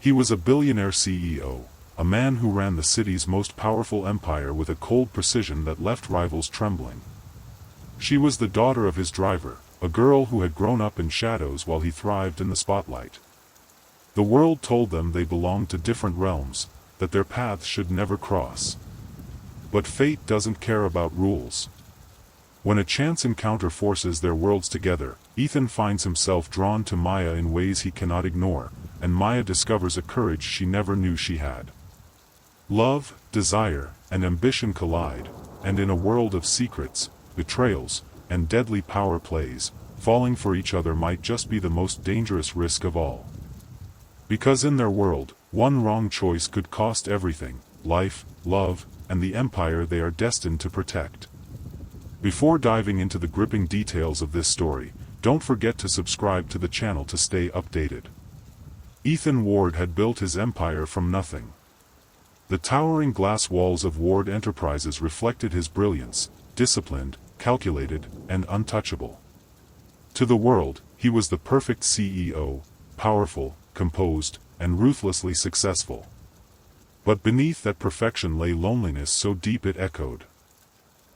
He was a billionaire CEO, a man who ran the city's most powerful empire with a cold precision that left rivals trembling. She was the daughter of his driver, a girl who had grown up in shadows while he thrived in the spotlight. The world told them they belonged to different realms, that their paths should never cross. But fate doesn't care about rules. When a chance encounter forces their worlds together, Ethan finds himself drawn to Maya in ways he cannot ignore, and Maya discovers a courage she never knew she had. Love, desire, and ambition collide, and in a world of secrets, betrayals, and deadly power plays, falling for each other might just be the most dangerous risk of all. Because in their world, one wrong choice could cost everything: life, love, and the empire they are destined to protect. Before diving into the gripping details of this story, don't forget to subscribe to the channel to stay updated. Ethan Ward had built his empire from nothing. The towering glass walls of Ward Enterprises reflected his brilliance, disciplined, calculated, and untouchable. To the world, he was the perfect CEO, powerful, composed, and ruthlessly successful. But beneath that perfection lay loneliness so deep it echoed.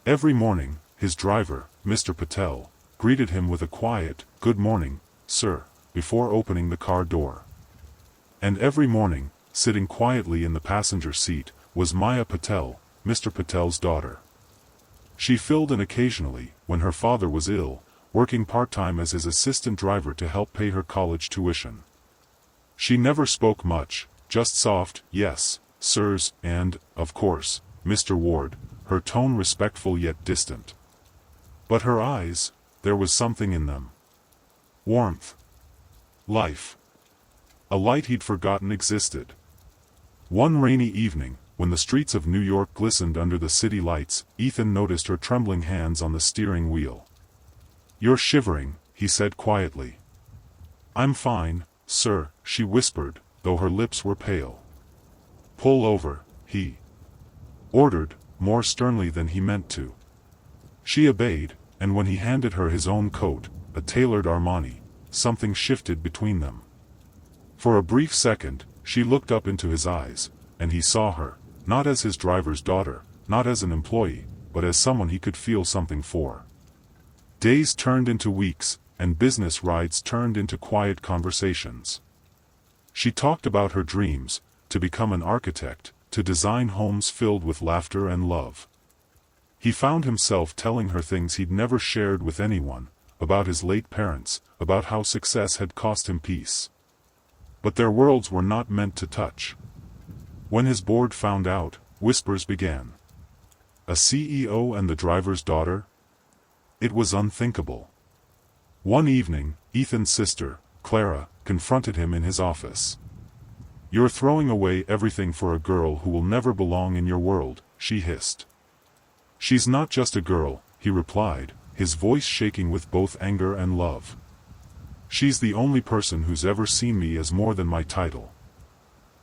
Every morning, his driver, Mr. Patel, greeted him with a quiet, "Good morning, sir," before opening the car door. And every morning, sitting quietly in the passenger seat, was Maya Patel, Mr. Patel's daughter. She filled in occasionally, when her father was ill, working part-time as his assistant driver to help pay her college tuition. She never spoke much, just soft "yes, sirs," and, of course, "Mr. Ward," her tone respectful yet distant. But her eyes, there was something in them. Warmth. Life. A light he'd forgotten existed. One rainy evening, when the streets of New York glistened under the city lights, Ethan noticed her trembling hands on the steering wheel. "You're shivering," he said quietly. "I'm fine, sir," she whispered, though her lips were pale. "Pull over," he ordered, more sternly than he meant to. She obeyed, and when he handed her his own coat, a tailored Armani, something shifted between them. For a brief second, she looked up into his eyes, and he saw her, not as his driver's daughter, not as an employee, but as someone he could feel something for. Days turned into weeks, and business rides turned into quiet conversations. She talked about her dreams, to become an architect, to design homes filled with laughter and love. He found himself telling her things he'd never shared with anyone, about his late parents, about how success had cost him peace. But their worlds were not meant to touch. When his board found out, whispers began. A CEO and the driver's daughter? It was unthinkable. One evening, Ethan's sister, Clara, confronted him in his office. "You're throwing away everything for a girl who will never belong in your world," she hissed. "She's not just a girl," he replied, his voice shaking with both anger and love. "She's the only person who's ever seen me as more than my title."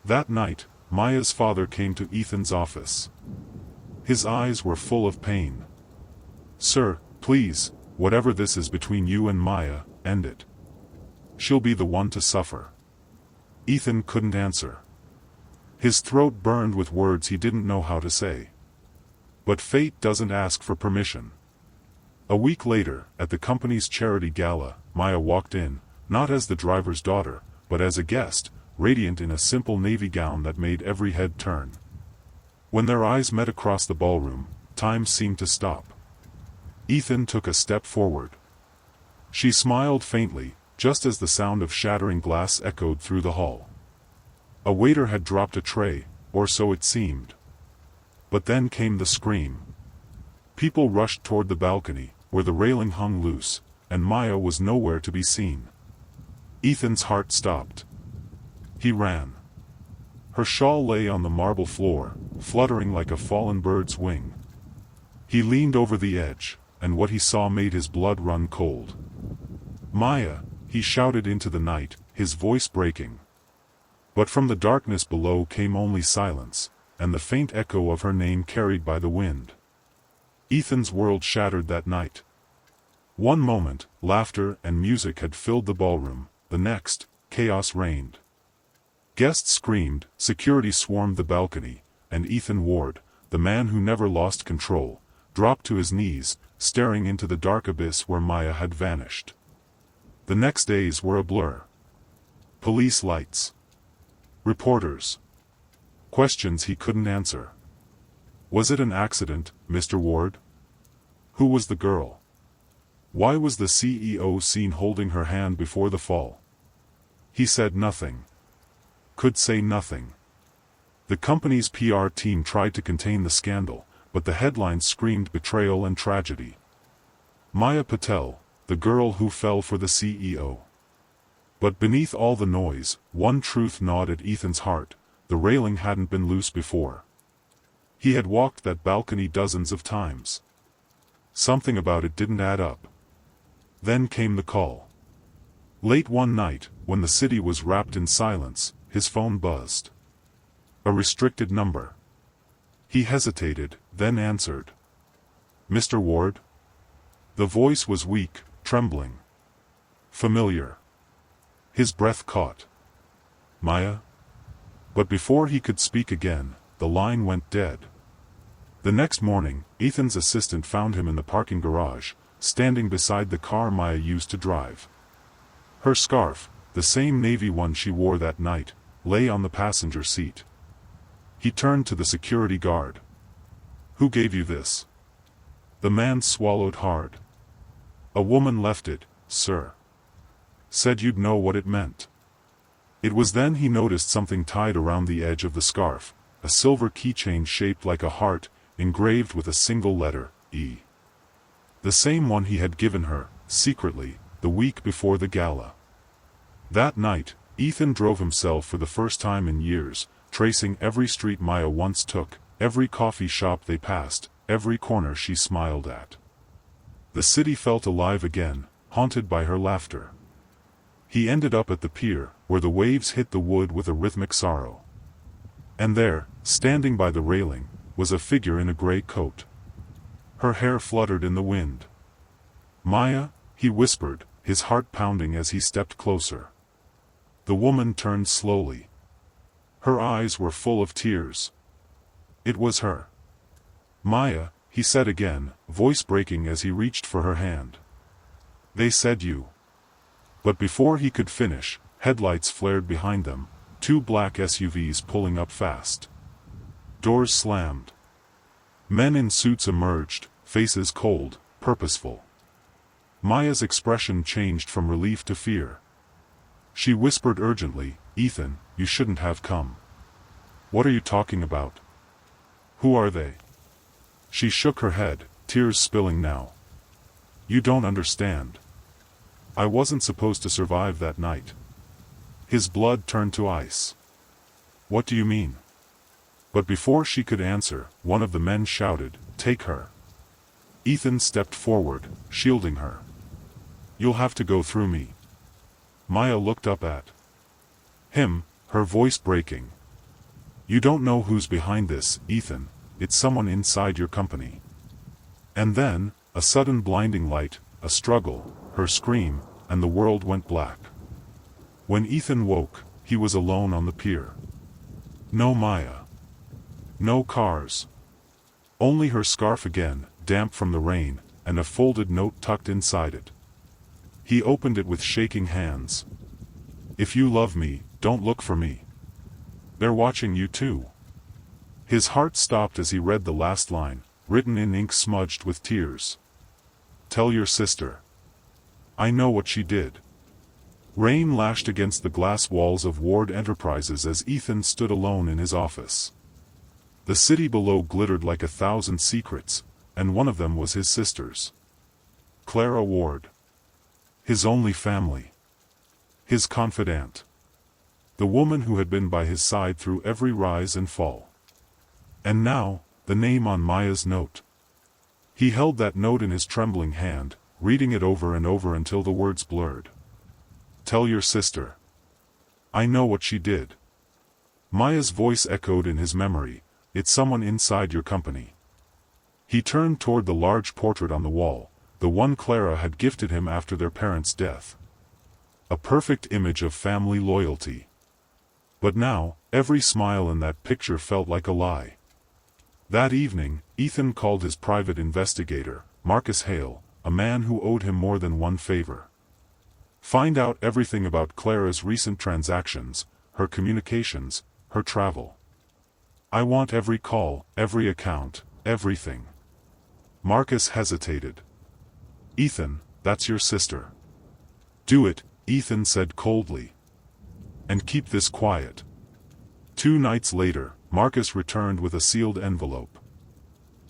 That night, Maya's father came to Ethan's office. His eyes were full of pain. "Sir, please, whatever this is between you and Maya, end it. She'll be the one to suffer." Ethan couldn't answer. His throat burned with words he didn't know how to say. But fate doesn't ask for permission. A week later, at the company's charity gala, Maya walked in, not as the driver's daughter, but as a guest, radiant in a simple navy gown that made every head turn. When their eyes met across the ballroom, time seemed to stop. Ethan took a step forward. She smiled faintly, just as the sound of shattering glass echoed through the hall. A waiter had dropped a tray, or so it seemed. But then came the scream. People rushed toward the balcony, where the railing hung loose, and Maya was nowhere to be seen. Ethan's heart stopped. He ran. Her shawl lay on the marble floor, fluttering like a fallen bird's wing. He leaned over the edge, and what he saw made his blood run cold. "Maya!" he shouted into the night, his voice breaking. But from the darkness below came only silence, and the faint echo of her name carried by the wind. Ethan's world shattered that night. One moment, laughter and music had filled the ballroom, the next, chaos reigned. Guests screamed, security swarmed the balcony, and Ethan Ward, the man who never lost control, dropped to his knees, staring into the dark abyss where Maya had vanished. The next days were a blur. Police lights. Reporters. Questions he couldn't answer. Was it an accident, Mr. Ward? Who was the girl? Why was the CEO seen holding her hand before the fall? He said nothing. Could say nothing. The company's PR team tried to contain the scandal, but the headlines screamed betrayal and tragedy. Maya Patel, the girl who fell for the CEO. But beneath all the noise, one truth gnawed at Ethan's heart: the railing hadn't been loose before. He had walked that balcony dozens of times. Something about it didn't add up. Then came the call. Late one night, when the city was wrapped in silence, his phone buzzed. A restricted number. He hesitated, then answered. Mr. Ward? The voice was weak, trembling. Familiar. His breath caught. Maya? But before he could speak again, the line went dead. The next morning, Ethan's assistant found him in the parking garage, standing beside the car Maya used to drive. Her scarf, the same navy one she wore that night, lay on the passenger seat. He turned to the security guard. Who gave you this? The man swallowed hard. A woman left it, sir. Said you'd know what it meant. It was then he noticed something tied around the edge of the scarf, a silver keychain shaped like a heart, engraved with a single letter, E. The same one he had given her, secretly, the week before the gala. That night, Ethan drove himself for the first time in years, tracing every street Maya once took, every coffee shop they passed, every corner she smiled at. The city felt alive again, haunted by her laughter. He ended up at the pier, where the waves hit the wood with a rhythmic sorrow. And there, standing by the railing, was a figure in a gray coat. Her hair fluttered in the wind. Maya, he whispered, his heart pounding as he stepped closer. The woman turned slowly. Her eyes were full of tears. It was her. Maya, he said again, voice breaking as he reached for her hand. They said you. But before he could finish, headlights flared behind them, two black SUVs pulling up fast. Doors slammed. Men in suits emerged, faces cold, purposeful. Maya's expression changed from relief to fear. She whispered urgently, Ethan, you shouldn't have come. What are you talking about? Who are they? She shook her head, tears spilling now. You don't understand. I wasn't supposed to survive that night. His blood turned to ice. What do you mean? But before she could answer, one of the men shouted, take her. Ethan stepped forward, shielding her. You'll have to go through me. Maya looked up at him, her voice breaking. You don't know who's behind this, Ethan. It's someone inside your company. And then, a sudden blinding light, a struggle, her scream, and the world went black. When Ethan woke, he was alone on the pier. No Maya. No cars. Only her scarf again, damp from the rain, and a folded note tucked inside it. He opened it with shaking hands. If you love me, don't look for me. They're watching you too. His heart stopped as he read the last line, written in ink smudged with tears. Tell your sister. I know what she did. Rain lashed against the glass walls of Ward Enterprises as Ethan stood alone in his office. The city below glittered like 1,000 secrets, and one of them was his sister's. Clara Ward. His only family. His confidant. The woman who had been by his side through every rise and fall. And now, the name on Maya's note. He held that note in his trembling hand, reading it over and over until the words blurred. Tell your sister. I know what she did. Maya's voice echoed in his memory, it's someone inside your company. He turned toward the large portrait on the wall, the one Clara had gifted him after their parents' death. A perfect image of family loyalty. But now, every smile in that picture felt like a lie. That evening, Ethan called his private investigator, Marcus Hale, a man who owed him more than one favor. Find out everything about Clara's recent transactions, her communications, her travel. I want every call, every account, everything. Marcus hesitated. Ethan, that's your sister. Do it, Ethan said coldly. And keep this quiet. 2 nights later, Marcus returned with a sealed envelope.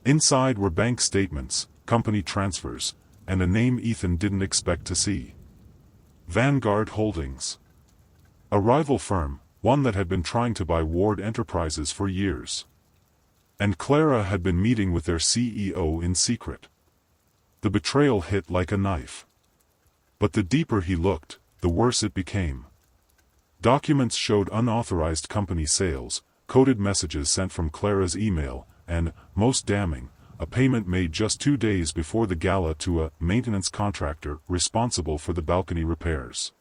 Inside were bank statements, company transfers, and a name Ethan didn't expect to see. Vanguard Holdings. A rival firm, one that had been trying to buy Ward Enterprises for years. And Clara had been meeting with their CEO in secret. The betrayal hit like a knife. But the deeper he looked, the worse it became. Documents showed unauthorized company sales, coded messages sent from Clara's email, and, most damning, a payment made just 2 days before the gala to a maintenance contractor responsible for the balcony repairs.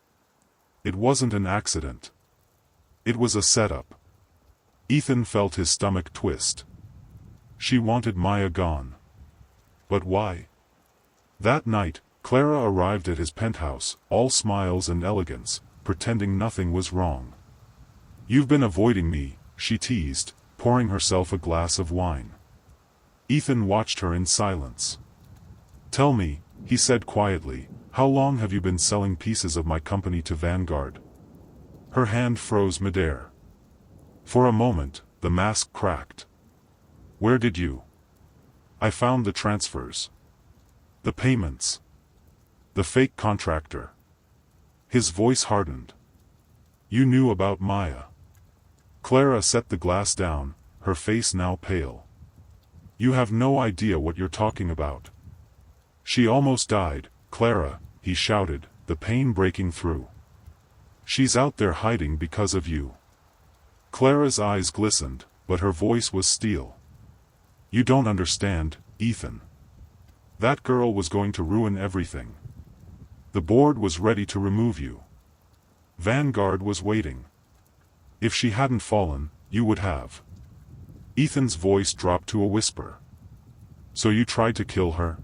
It wasn't an accident. It was a setup. Ethan felt his stomach twist. She wanted Maya gone. But why? That night, Clara arrived at his penthouse, all smiles and elegance, pretending nothing was wrong. You've been avoiding me, she teased, pouring herself a glass of wine. Ethan watched her in silence. Tell me, he said quietly, how long have you been selling pieces of my company to Vanguard? Her hand froze midair. For a moment, the mask cracked. Where did you? I found the transfers. The payments. The fake contractor. His voice hardened. You knew about Maya. Clara set the glass down, her face now pale. You have no idea what you're talking about. She almost died, Clara, he shouted, the pain breaking through. She's out there hiding because of you. Clara's eyes glistened, but her voice was steel. You don't understand, Ethan. That girl was going to ruin everything. The board was ready to remove you. Vanguard was waiting. If she hadn't fallen, you would have. Ethan's voice dropped to a whisper. So you tried to kill her?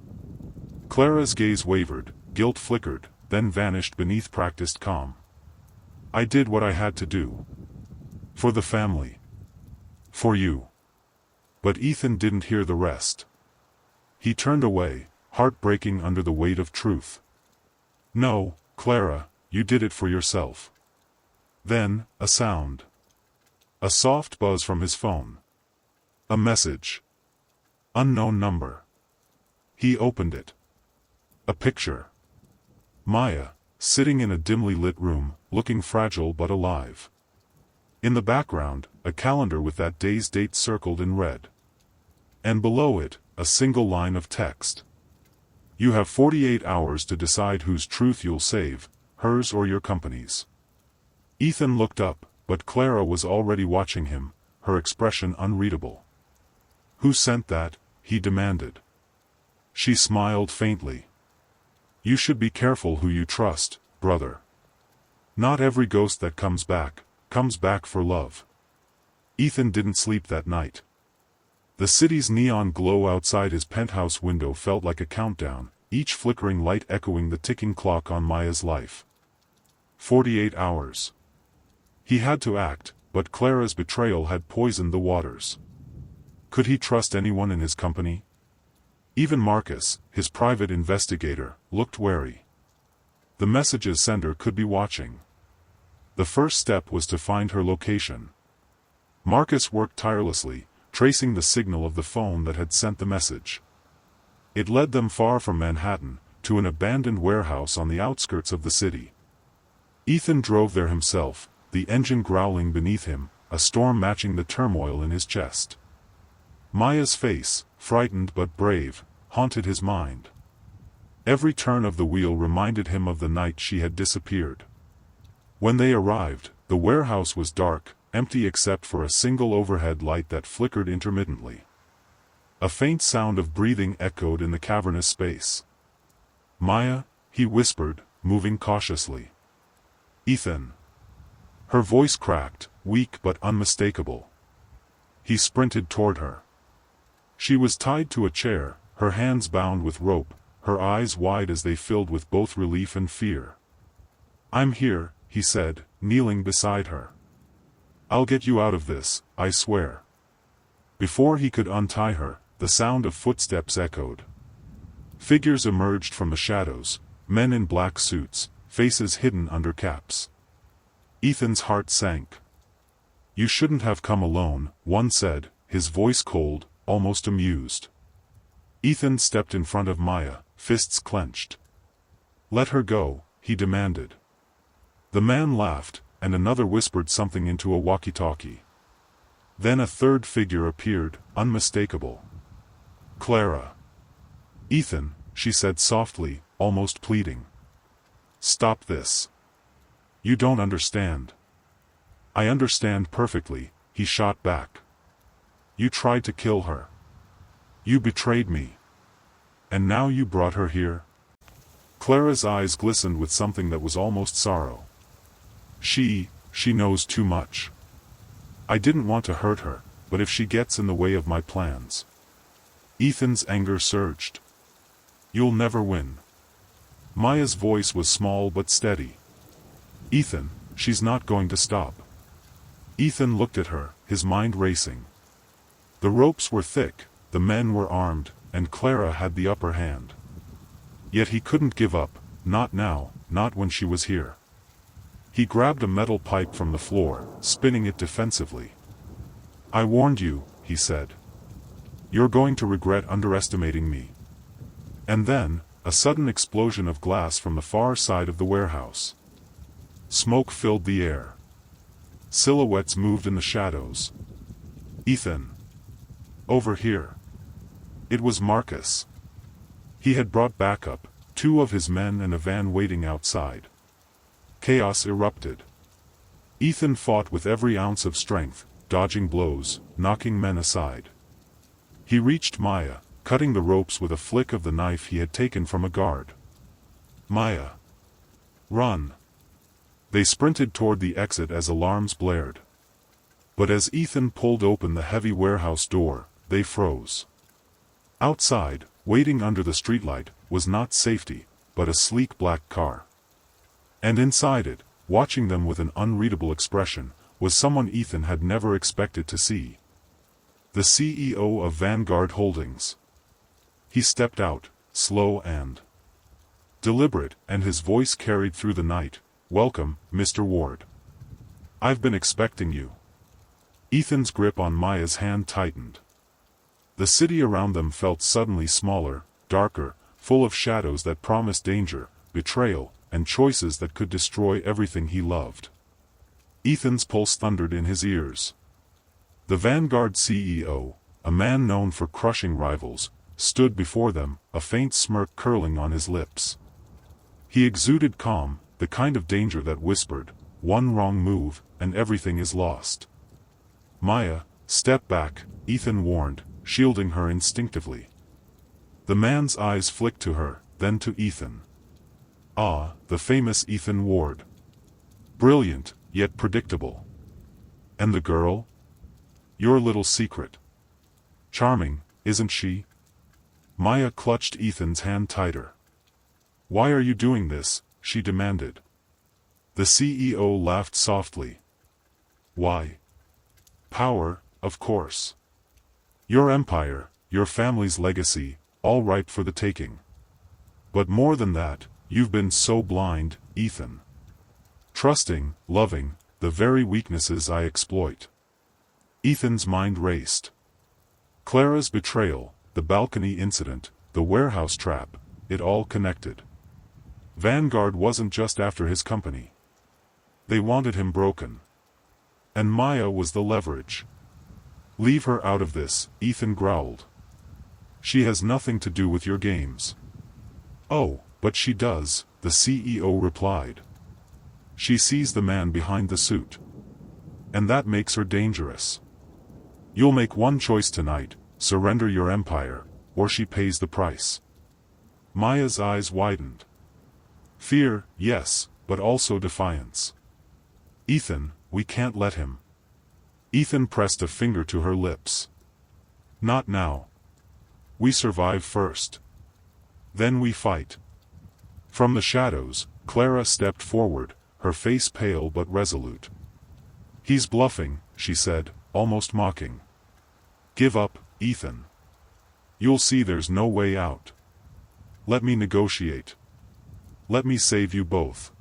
Clara's gaze wavered, guilt flickered, then vanished beneath practiced calm. I did what I had to do. For the family. For you. But Ethan didn't hear the rest. He turned away, heartbreaking under the weight of truth. No, Clara, you did it for yourself. Then, a sound. A soft buzz from his phone. A message. Unknown number. He opened it. A picture. Maya, sitting in a dimly lit room, looking fragile but alive. In the background, a calendar with that day's date circled in red. And below it, a single line of text. You have 48 hours to decide whose truth you'll save, hers or your company's. Ethan looked up, but Clara was already watching him, her expression unreadable. Who sent that? He demanded. She smiled faintly. You should be careful who you trust, brother. Not every ghost that comes back for love. Ethan didn't sleep that night. The city's neon glow outside his penthouse window felt like a countdown, each flickering light echoing the ticking clock on Maya's life. 48 hours. He had to act, but Clara's betrayal had poisoned the waters. Could he trust anyone in his company? Even Marcus, his private investigator, looked wary. The message's sender could be watching. The first step was to find her location. Marcus worked tirelessly, tracing the signal of the phone that had sent the message. It led them far from Manhattan, to an abandoned warehouse on the outskirts of the city. Ethan drove there himself, the engine growling beneath him, a storm matching the turmoil in his chest. Maya's face, frightened but brave, haunted his mind. Every turn of the wheel reminded him of the night she had disappeared. When they arrived, the warehouse was dark, empty except for a single overhead light that flickered intermittently. A faint sound of breathing echoed in the cavernous space. Maya, he whispered, moving cautiously. Ethan. Her voice cracked, weak but unmistakable. He sprinted toward her. She was tied to a chair, her hands bound with rope, her eyes wide as they filled with both relief and fear. "I'm here," he said, kneeling beside her. "I'll get you out of this, I swear." Before he could untie her, the sound of footsteps echoed. Figures emerged from the shadows, men in black suits, faces hidden under caps. Ethan's heart sank. "You shouldn't have come alone," one said, his voice cold, almost amused. Ethan stepped in front of Maya, fists clenched. "Let her go," he demanded. The man laughed, and another whispered something into a walkie-talkie. Then a third figure appeared, unmistakable. "Clara." "Ethan," she said softly, almost pleading. "Stop this. You don't understand." "I understand perfectly," he shot back. "You tried to kill her. You betrayed me. And now you brought her here?" Clara's eyes glistened with something that was almost sorrow. She knows too much. I didn't want to hurt her, but if she gets in the way of my plans." Ethan's anger surged. "You'll never win." Maya's voice was small but steady. "Ethan, she's not going to stop." Ethan looked at her, his mind racing. The ropes were thick, the men were armed, and Clara had the upper hand. Yet he couldn't give up, not now, not when she was here. He grabbed a metal pipe from the floor, spinning it defensively. "I warned you," he said. "You're going to regret underestimating me." And then, a sudden explosion of glass from the far side of the warehouse. Smoke filled the air. Silhouettes moved in the shadows. "Ethan. Over here." It was Marcus. He had brought backup, 2 of his men and a van waiting outside. Chaos erupted. Ethan fought with every ounce of strength, dodging blows, knocking men aside. He reached Maya, cutting the ropes with a flick of the knife he had taken from a guard. "Maya. Run." They sprinted toward the exit as alarms blared. But as Ethan pulled open the heavy warehouse door, they froze. Outside, waiting under the streetlight, was not safety, but a sleek black car. And inside it, watching them with an unreadable expression, was someone Ethan had never expected to see. The CEO of Vanguard Holdings. He stepped out, slow and deliberate, and his voice carried through the night. "Welcome, Mr. Ward. I've been expecting you." Ethan's grip on Maya's hand tightened. The city around them felt suddenly smaller, darker, full of shadows that promised danger, betrayal, and choices that could destroy everything he loved. Ethan's pulse thundered in his ears. The Vanguard CEO, a man known for crushing rivals, stood before them, a faint smirk curling on his lips. He exuded calm, the kind of danger that whispered, "One wrong move, and everything is lost." "Maya, step back," Ethan warned, shielding her instinctively. The man's eyes flicked to her, then to Ethan. Ah, the famous Ethan Ward. Brilliant, yet predictable. And the girl? Your little secret. Charming, isn't she? Maya clutched Ethan's hand tighter. "Why are you doing this?" she demanded. The CEO laughed softly. "Why? Power, of course. Your empire, your family's legacy, all ripe for the taking. But more than that, you've been so blind, Ethan. Trusting, loving, the very weaknesses I exploit." Ethan's mind raced. Clara's betrayal, the balcony incident, the warehouse trap, it all connected. Vanguard wasn't just after his company. They wanted him broken. And Maya was the leverage. "Leave her out of this," Ethan growled. "She has nothing to do with your games." "Oh, but she does," the CEO replied. "She sees the man behind the suit. And that makes her dangerous. You'll make one choice tonight, surrender your empire, or she pays the price." Maya's eyes widened. Fear, yes, but also defiance. "Ethan, we can't let him. Ethan pressed a finger to her lips. Not now. We survive first. Then we fight. From the shadows, Clara stepped forward, her face pale but resolute. He's bluffing, she said, almost mocking. Give up, Ethan. You'll see there's no way out. Let me negotiate. Let me save you both.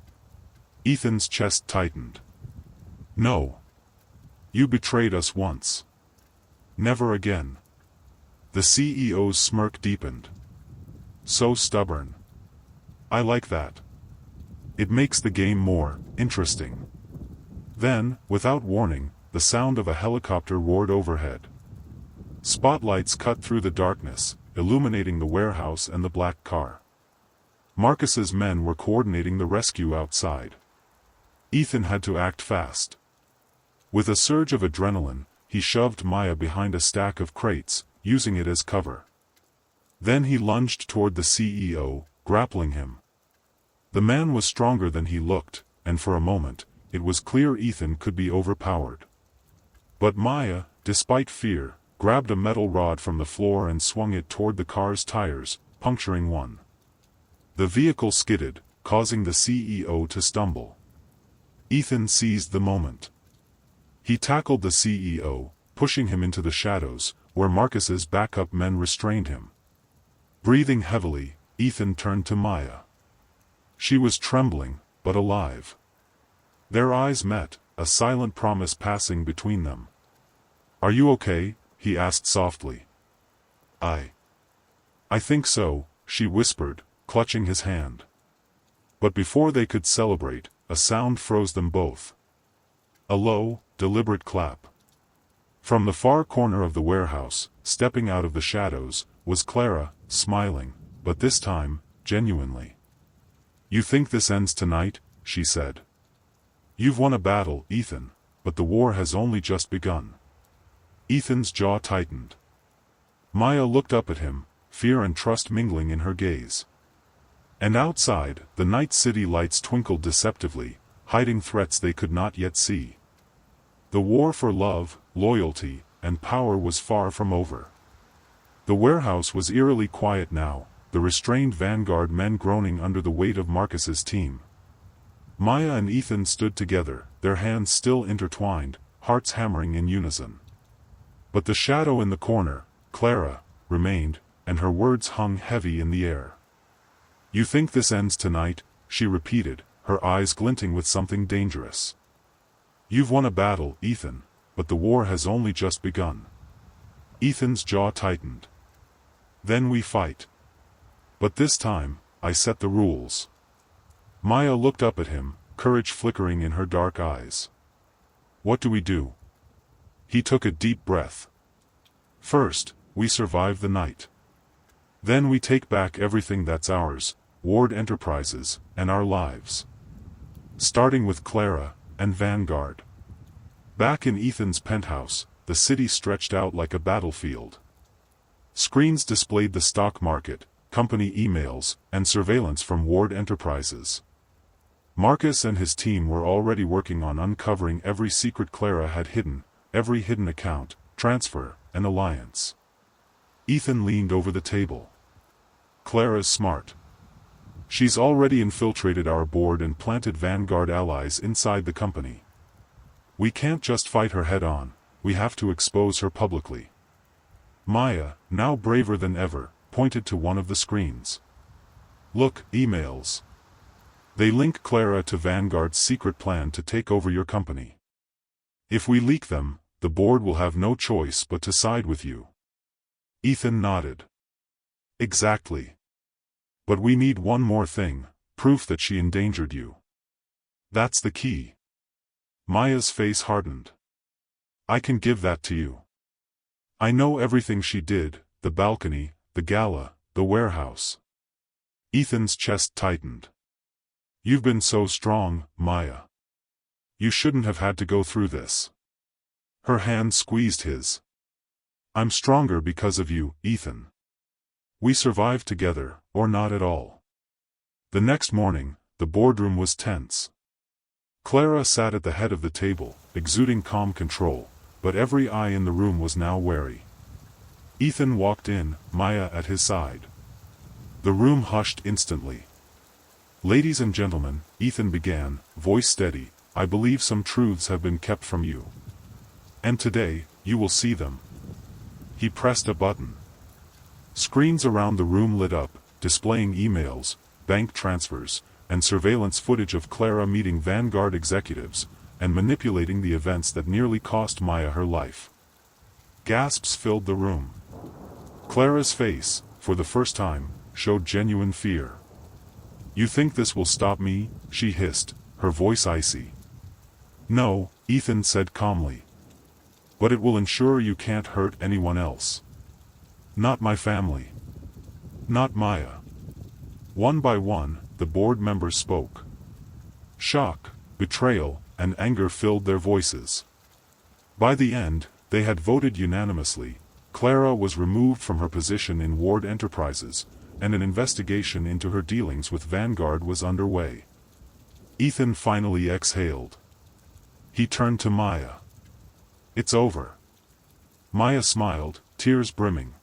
Ethan's chest tightened. No. You betrayed us once. Never again. The CEO's smirk deepened. So stubborn. I like that. It makes the game more interesting. Then, without warning, the sound of a helicopter roared overhead. Spotlights cut through the darkness, illuminating the warehouse and the black car. Marcus's men were coordinating the rescue outside. Ethan had to act fast. With a surge of adrenaline, he shoved Maya behind a stack of crates, using it as cover. Then he lunged toward the CEO, grappling him. The man was stronger than he looked, and for a moment, it was clear Ethan could be overpowered. But Maya, despite fear, grabbed a metal rod from the floor and swung it toward the car's tires, puncturing one. The vehicle skidded, causing the CEO to stumble. Ethan seized the moment. He tackled the CEO, pushing him into the shadows, where Marcus's backup men restrained him. Breathing heavily, Ethan turned to Maya. She was trembling, but alive. Their eyes met, a silent promise passing between them. Are you okay? He asked softly. I think so, she whispered, clutching his hand. But before they could celebrate, a sound froze them both. A low, deliberate clap. From the far corner of the warehouse, stepping out of the shadows, was Clara, smiling, but this time, genuinely. You think this ends tonight? She said. You've won a battle, Ethan, but the war has only just begun. Ethan's jaw tightened. Maya looked up at him, fear and trust mingling in her gaze. And outside, the night city lights twinkled deceptively, hiding threats they could not yet see. The war for love, loyalty, and power was far from over. The warehouse was eerily quiet now, the restrained vanguard men groaning under the weight of Marcus's team. Maya and Ethan stood together, their hands still intertwined, hearts hammering in unison. But the shadow in the corner, Clara, remained, and her words hung heavy in the air. You think this ends tonight? She repeated, her eyes glinting with something dangerous. You've won a battle, Ethan, but the war has only just begun. Ethan's jaw tightened. Then we fight. But this time, I set the rules. Maya looked up at him, courage flickering in her dark eyes. What do we do? He took a deep breath. First, we survive the night. Then we take back everything that's ours, Ward Enterprises, and our lives. Starting with Clara, and Vanguard. Back in Ethan's penthouse, the city stretched out like a battlefield. Screens displayed the stock market, company emails, and surveillance from Ward Enterprises. Marcus and his team were already working on uncovering every secret Clara had hidden, every hidden account, transfer, and alliance. Ethan leaned over the table. Clara's smart. She's already infiltrated our board and planted Vanguard allies inside the company. We can't just fight her head-on, we have to expose her publicly. Maya, now braver than ever, pointed to one of the screens. Look, emails. They link Clara to Vanguard's secret plan to take over your company. If we leak them, the board will have no choice but to side with you. Ethan nodded. Exactly. But we need one more thing, proof that she endangered you. That's the key. Maya's face hardened. I can give that to you. I know everything she did, the balcony, the gala, the warehouse. Ethan's chest tightened. You've been so strong, Maya. You shouldn't have had to go through this. Her hand squeezed his. I'm stronger because of you, Ethan. We survived together, or not at all. The next morning, the boardroom was tense. Clara sat at the head of the table, exuding calm control, but every eye in the room was now wary. Ethan walked in, Maya at his side. The room hushed instantly. "Ladies and gentlemen," Ethan began, voice steady, "I believe some truths have been kept from you. And today, you will see them." He pressed a button. Screens around the room lit up, displaying emails, bank transfers, and surveillance footage of Clara meeting Vanguard executives, and manipulating the events that nearly cost Maya her life. Gasps filled the room. Clara's face, for the first time, showed genuine fear. "You think this will stop me?" she hissed, her voice icy. "No," Ethan said calmly. "But it will ensure you can't hurt anyone else. Not my family. Not Maya." One by one, the board members spoke. Shock, betrayal, and anger filled their voices. By the end, they had voted unanimously. Clara was removed from her position in Ward Enterprises, and an investigation into her dealings with Vanguard was underway. Ethan finally exhaled. He turned to Maya. "It's over." Maya smiled, tears brimming.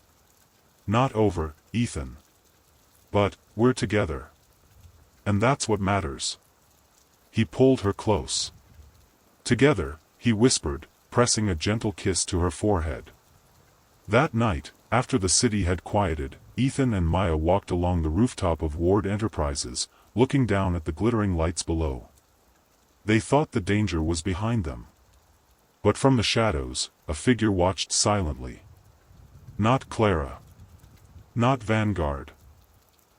"Not over, Ethan. But, we're together. And that's what matters." He pulled her close. "Together," he whispered, pressing a gentle kiss to her forehead. That night, after the city had quieted, Ethan and Maya walked along the rooftop of Ward Enterprises, looking down at the glittering lights below. They thought the danger was behind them. But from the shadows, a figure watched silently. Not Clara. Not Vanguard.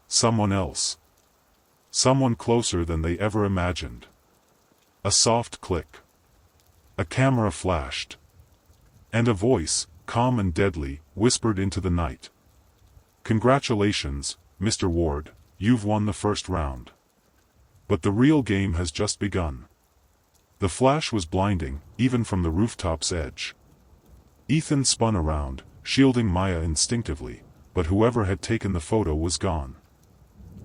Someone else. Someone closer than they ever imagined. A soft click. A camera flashed. And a voice, calm and deadly, whispered into the night. "Congratulations, Mr. Ward, you've won the first round. But the real game has just begun." The flash was blinding, even from the rooftop's edge. Ethan spun around, shielding Maya instinctively, but whoever had taken the photo was gone.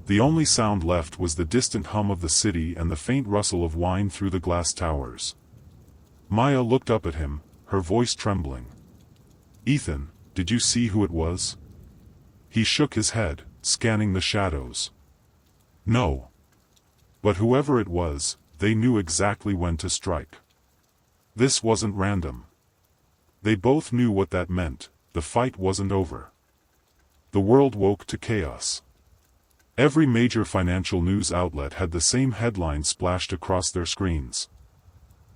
The only sound left was the distant hum of the city and the faint rustle of wine through the glass towers. Maya looked up at him, her voice trembling. "Ethan, did you see who it was?" He shook his head, scanning the shadows. "No. But whoever it was, they knew exactly when to strike. This wasn't random. They both knew what that meant. The fight wasn't over." The world woke to chaos. Every major financial news outlet had the same headline splashed across their screens.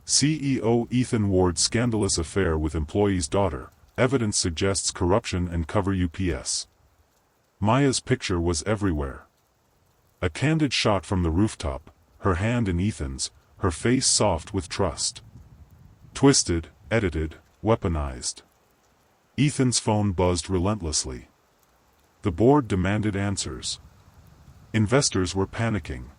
CEO Ethan Ward's scandalous affair with employee's daughter, evidence suggests corruption and cover UPS. Maya's picture was everywhere. A candid shot from the rooftop, her hand in Ethan's, her face soft with trust. Twisted, edited, weaponized. Ethan's phone buzzed relentlessly. The board demanded answers. Investors were panicking.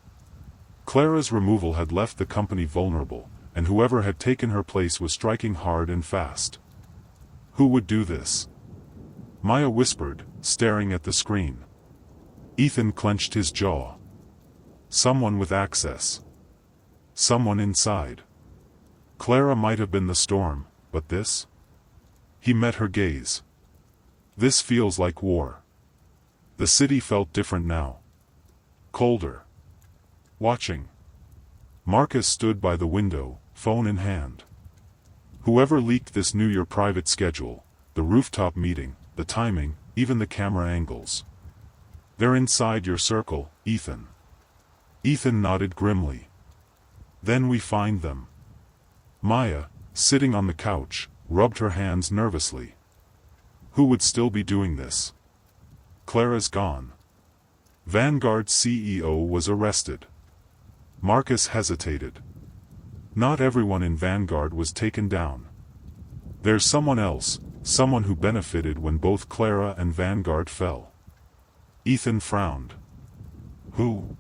Clara's removal had left the company vulnerable, and whoever had taken her place was striking hard and fast. Who would do this? Maya whispered, staring at the screen. Ethan clenched his jaw. Someone with access. Someone inside. Clara might have been the storm, but this? He met her gaze. "This feels like war." The city felt different now. Colder. Watching. Marcus stood by the window, phone in hand. "Whoever leaked this knew your private schedule, the rooftop meeting, the timing, even the camera angles. They're inside your circle, Ethan." Ethan nodded grimly. "Then we find them." Maya, sitting on the couch, rubbed her hands nervously. Who would still be doing this? Clara's gone. Vanguard's CEO was arrested. Marcus hesitated. Not everyone in Vanguard was taken down. There's someone else, someone who benefited when both Clara and Vanguard fell. Ethan frowned. Who?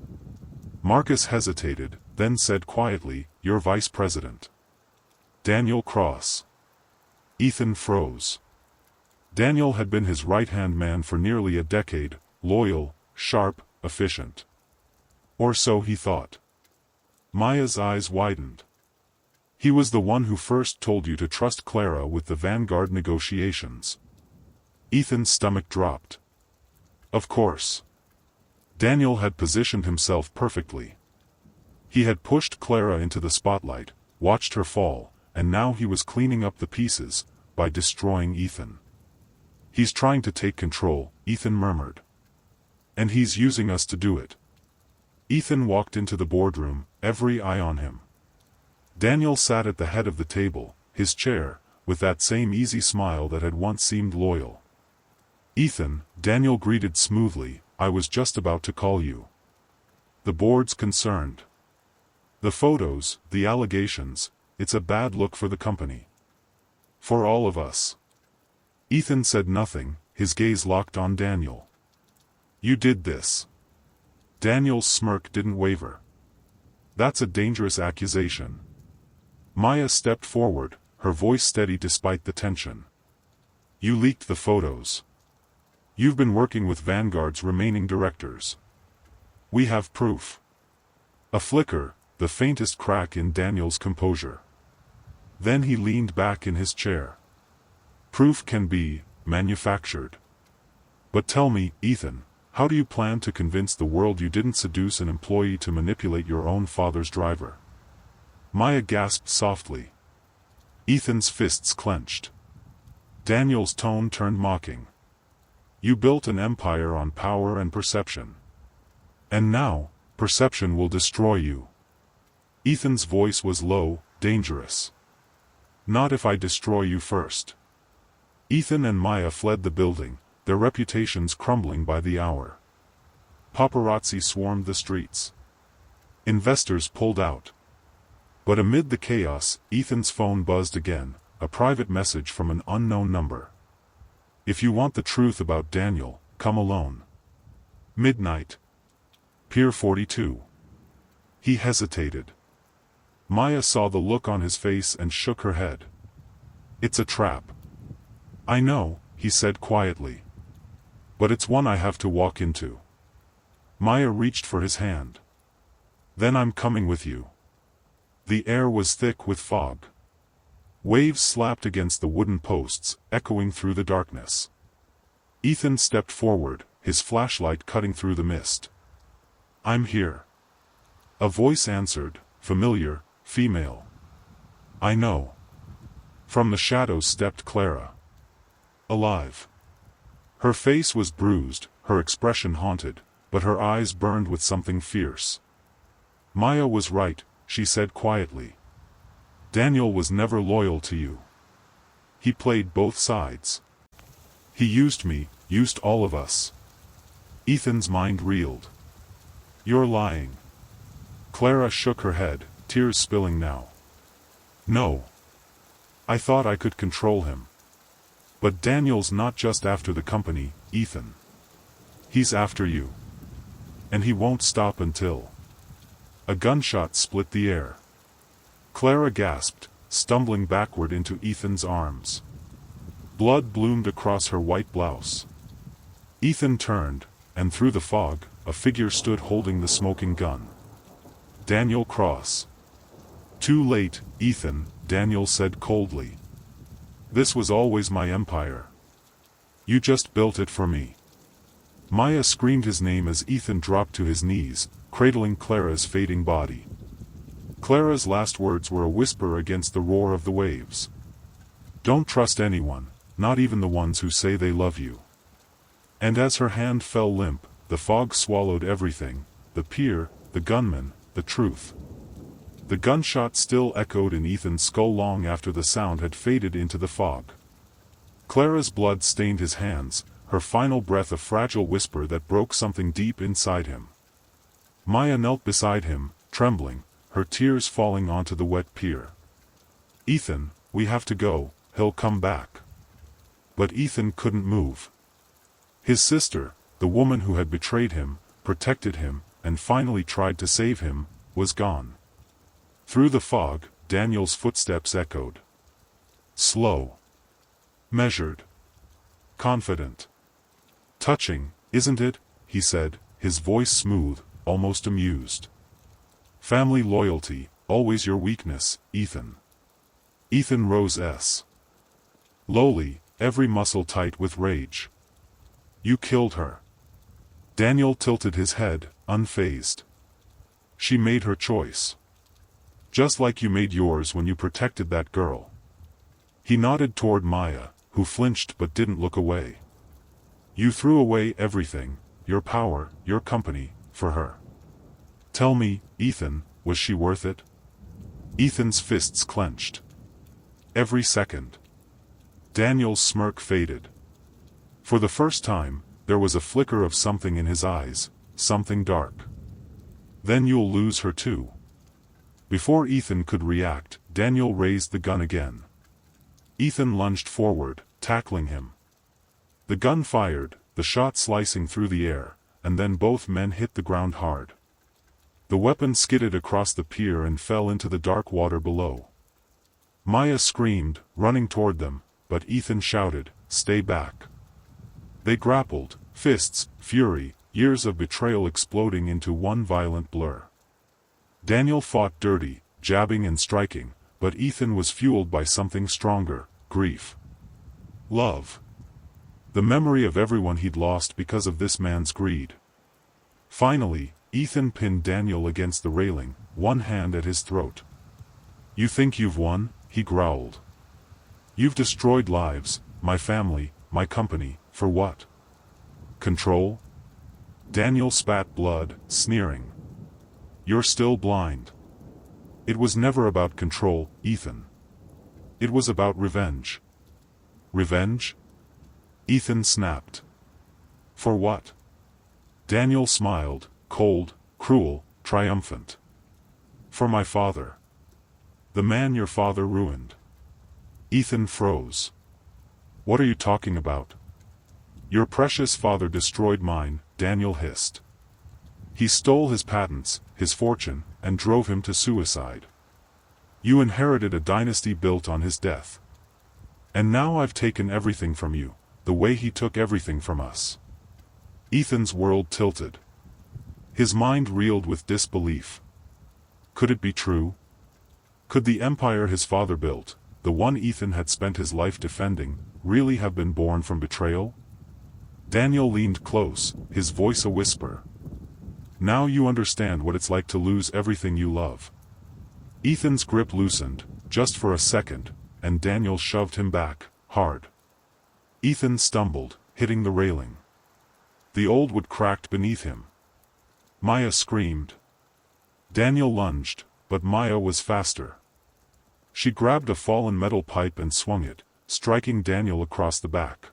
Marcus hesitated, then said quietly, "Your vice president. Daniel Cross." Ethan froze. Daniel had been his right-hand man for nearly a decade, loyal, sharp, efficient. Or so he thought. Maya's eyes widened. He was the one who first told you to trust Clara with the Vanguard negotiations. Ethan's stomach dropped. Of course. Daniel had positioned himself perfectly. He had pushed Clara into the spotlight, watched her fall, and now he was cleaning up the pieces, by destroying Ethan. He's trying to take control, Ethan murmured. And he's using us to do it. Ethan walked into the boardroom, every eye on him. Daniel sat at the head of the table, his chair, with that same easy smile that had once seemed loyal. Ethan, Daniel greeted smoothly, I was just about to call you. The board's concerned. The photos, the allegations, it's a bad look for the company. For all of us. Ethan said nothing, his gaze locked on Daniel. You did this. Daniel's smirk didn't waver. That's a dangerous accusation. Maya stepped forward, her voice steady despite the tension. You leaked the photos. You've been working with Vanguard's remaining directors. We have proof. A flicker, the faintest crack in Daniel's composure. Then he leaned back in his chair. Proof can be manufactured. But tell me, Ethan, how do you plan to convince the world you didn't seduce an employee to manipulate your own father's driver? Maya gasped softly. Ethan's fists clenched. Daniel's tone turned mocking. You built an empire on power and perception. And now, perception will destroy you. Ethan's voice was low, dangerous. Not if I destroy you first. Ethan and Maya fled the building, their reputations crumbling by the hour. Paparazzi swarmed the streets. Investors pulled out. But amid the chaos, Ethan's phone buzzed again, a private message from an unknown number. If you want the truth about Daniel, come alone. Midnight. Pier 42. He hesitated. Maya saw the look on his face and shook her head. It's a trap. I know, he said quietly. But it's one I have to walk into. Maya reached for his hand. Then I'm coming with you. The air was thick with fog. Waves slapped against the wooden posts, echoing through the darkness. Ethan stepped forward, his flashlight cutting through the mist. I'm here. A voice answered, familiar, female. I know. From the shadows stepped Clara. Alive. Her face was bruised, her expression haunted, but her eyes burned with something fierce. Maya was right, she said quietly. Daniel was never loyal to you. He played both sides. He used me, used all of us. Ethan's mind reeled. You're lying. Clara shook her head, tears spilling now. No. I thought I could control him. But Daniel's not just after the company, Ethan. He's after you. And he won't stop until... A gunshot split the air. Clara gasped, stumbling backward into Ethan's arms. Blood bloomed across her white blouse. Ethan turned, and through the fog, a figure stood holding the smoking gun. Daniel Cross. Too late, Ethan, Daniel said coldly. This was always my empire. You just built it for me. Maya screamed his name as Ethan dropped to his knees, cradling Clara's fading body. Clara's last words were a whisper against the roar of the waves. Don't trust anyone, not even the ones who say they love you. And as her hand fell limp, the fog swallowed everything, the pier, the gunman, the truth. The gunshot still echoed in Ethan's skull long after the sound had faded into the fog. Clara's blood stained his hands, her final breath a fragile whisper that broke something deep inside him. Maya knelt beside him, trembling, her tears falling onto the wet pier. Ethan, we have to go, he'll come back. But Ethan couldn't move. His sister, the woman who had betrayed him, protected him, and finally tried to save him, was gone. Through the fog, Daniel's footsteps echoed. Slow. Measured. Confident. Touching, isn't it? He said, his voice smooth, almost amused. Family loyalty, always your weakness, Ethan. Ethan rose lowly, every muscle tight with rage. You killed her. Daniel tilted his head, unfazed. She made her choice. Just like you made yours when you protected that girl. He nodded toward Maya, who flinched but didn't look away. You threw away everything, your power, your company, for her. Tell me, Ethan, was she worth it? Ethan's fists clenched. Every second. Daniel's smirk faded. For the first time, there was a flicker of something in his eyes, something dark. Then you'll lose her too. Before Ethan could react, Daniel raised the gun again. Ethan lunged forward, tackling him. The gun fired, the shot slicing through the air, and then both men hit the ground hard. The weapon skidded across the pier and fell into the dark water below. Maya screamed, running toward them, but Ethan shouted, "Stay back." They grappled, fists, fury, years of betrayal exploding into one violent blur. Daniel fought dirty, jabbing and striking, but Ethan was fueled by something stronger, grief. Love. The memory of everyone he'd lost because of this man's greed. Finally, Ethan pinned Daniel against the railing, one hand at his throat. "You think you've won?" he growled. "You've destroyed lives, my family, my company, for what? Control?" Daniel spat blood, sneering. "You're still blind. It was never about control, Ethan. It was about revenge." "Revenge?" Ethan snapped. "For what?" Daniel smiled, cold, cruel, triumphant. "For my father. The man your father ruined." Ethan froze. "What are you talking about?" "Your precious father destroyed mine," Daniel hissed. "He stole his patents, his fortune, and drove him to suicide. You inherited a dynasty built on his death. And now I've taken everything from you, the way he took everything from us." Ethan's world tilted. His mind reeled with disbelief. Could it be true? Could the empire his father built, the one Ethan had spent his life defending, really have been born from betrayal? Daniel leaned close, his voice a whisper. "Now you understand what it's like to lose everything you love." Ethan's grip loosened, just for a second, and Daniel shoved him back, hard. Ethan stumbled, hitting the railing. The old wood cracked beneath him. Maya screamed. Daniel lunged, but Maya was faster. She grabbed a fallen metal pipe and swung it, striking Daniel across the back.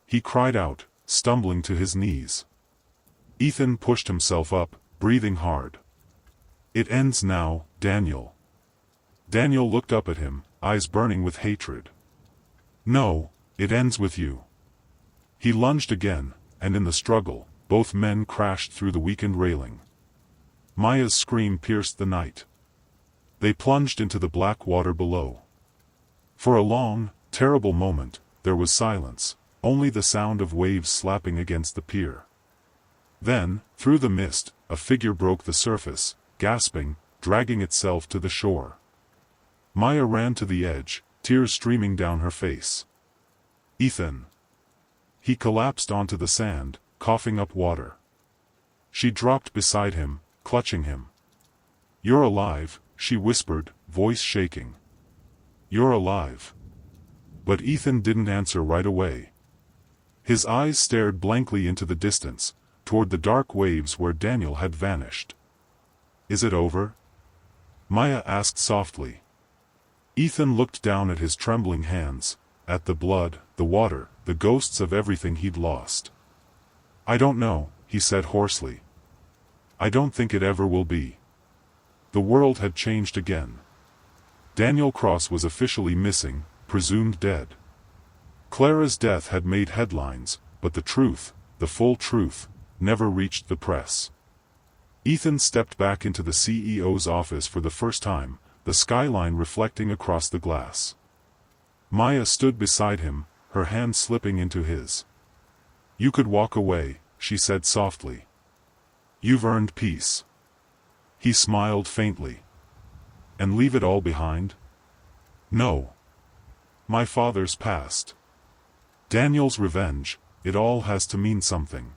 He cried out, stumbling to his knees. Ethan pushed himself up, breathing hard. "It ends now, Daniel." Daniel looked up at him, eyes burning with hatred. "No, it ends with you." He lunged again, and in the struggle, both men crashed through the weakened railing. Maya's scream pierced the night. They plunged into the black water below. For a long, terrible moment, there was silence, only the sound of waves slapping against the pier. Then, through the mist, a figure broke the surface, gasping, dragging itself to the shore. Maya ran to the edge, tears streaming down her face. "Ethan." He collapsed onto the sand, coughing up water. She dropped beside him, clutching him. "You're alive," she whispered, voice shaking. "You're alive." But Ethan didn't answer right away. His eyes stared blankly into the distance, toward the dark waves where Daniel had vanished. "Is it over?" Maya asked softly. Ethan looked down at his trembling hands, at the blood, the water, the ghosts of everything he'd lost. "I don't know," he said hoarsely. "I don't think it ever will be." The world had changed again. Daniel Cross was officially missing, presumed dead. Clara's death had made headlines, but the truth, the full truth, never reached the press. Ethan stepped back into the CEO's office for the first time, the skyline reflecting across the glass. Maya stood beside him, her hand slipping into his. "You could walk away," she said softly. "You've earned peace." He smiled faintly. And leave it all behind? No. My father's past. Daniel's revenge, it all has to mean something.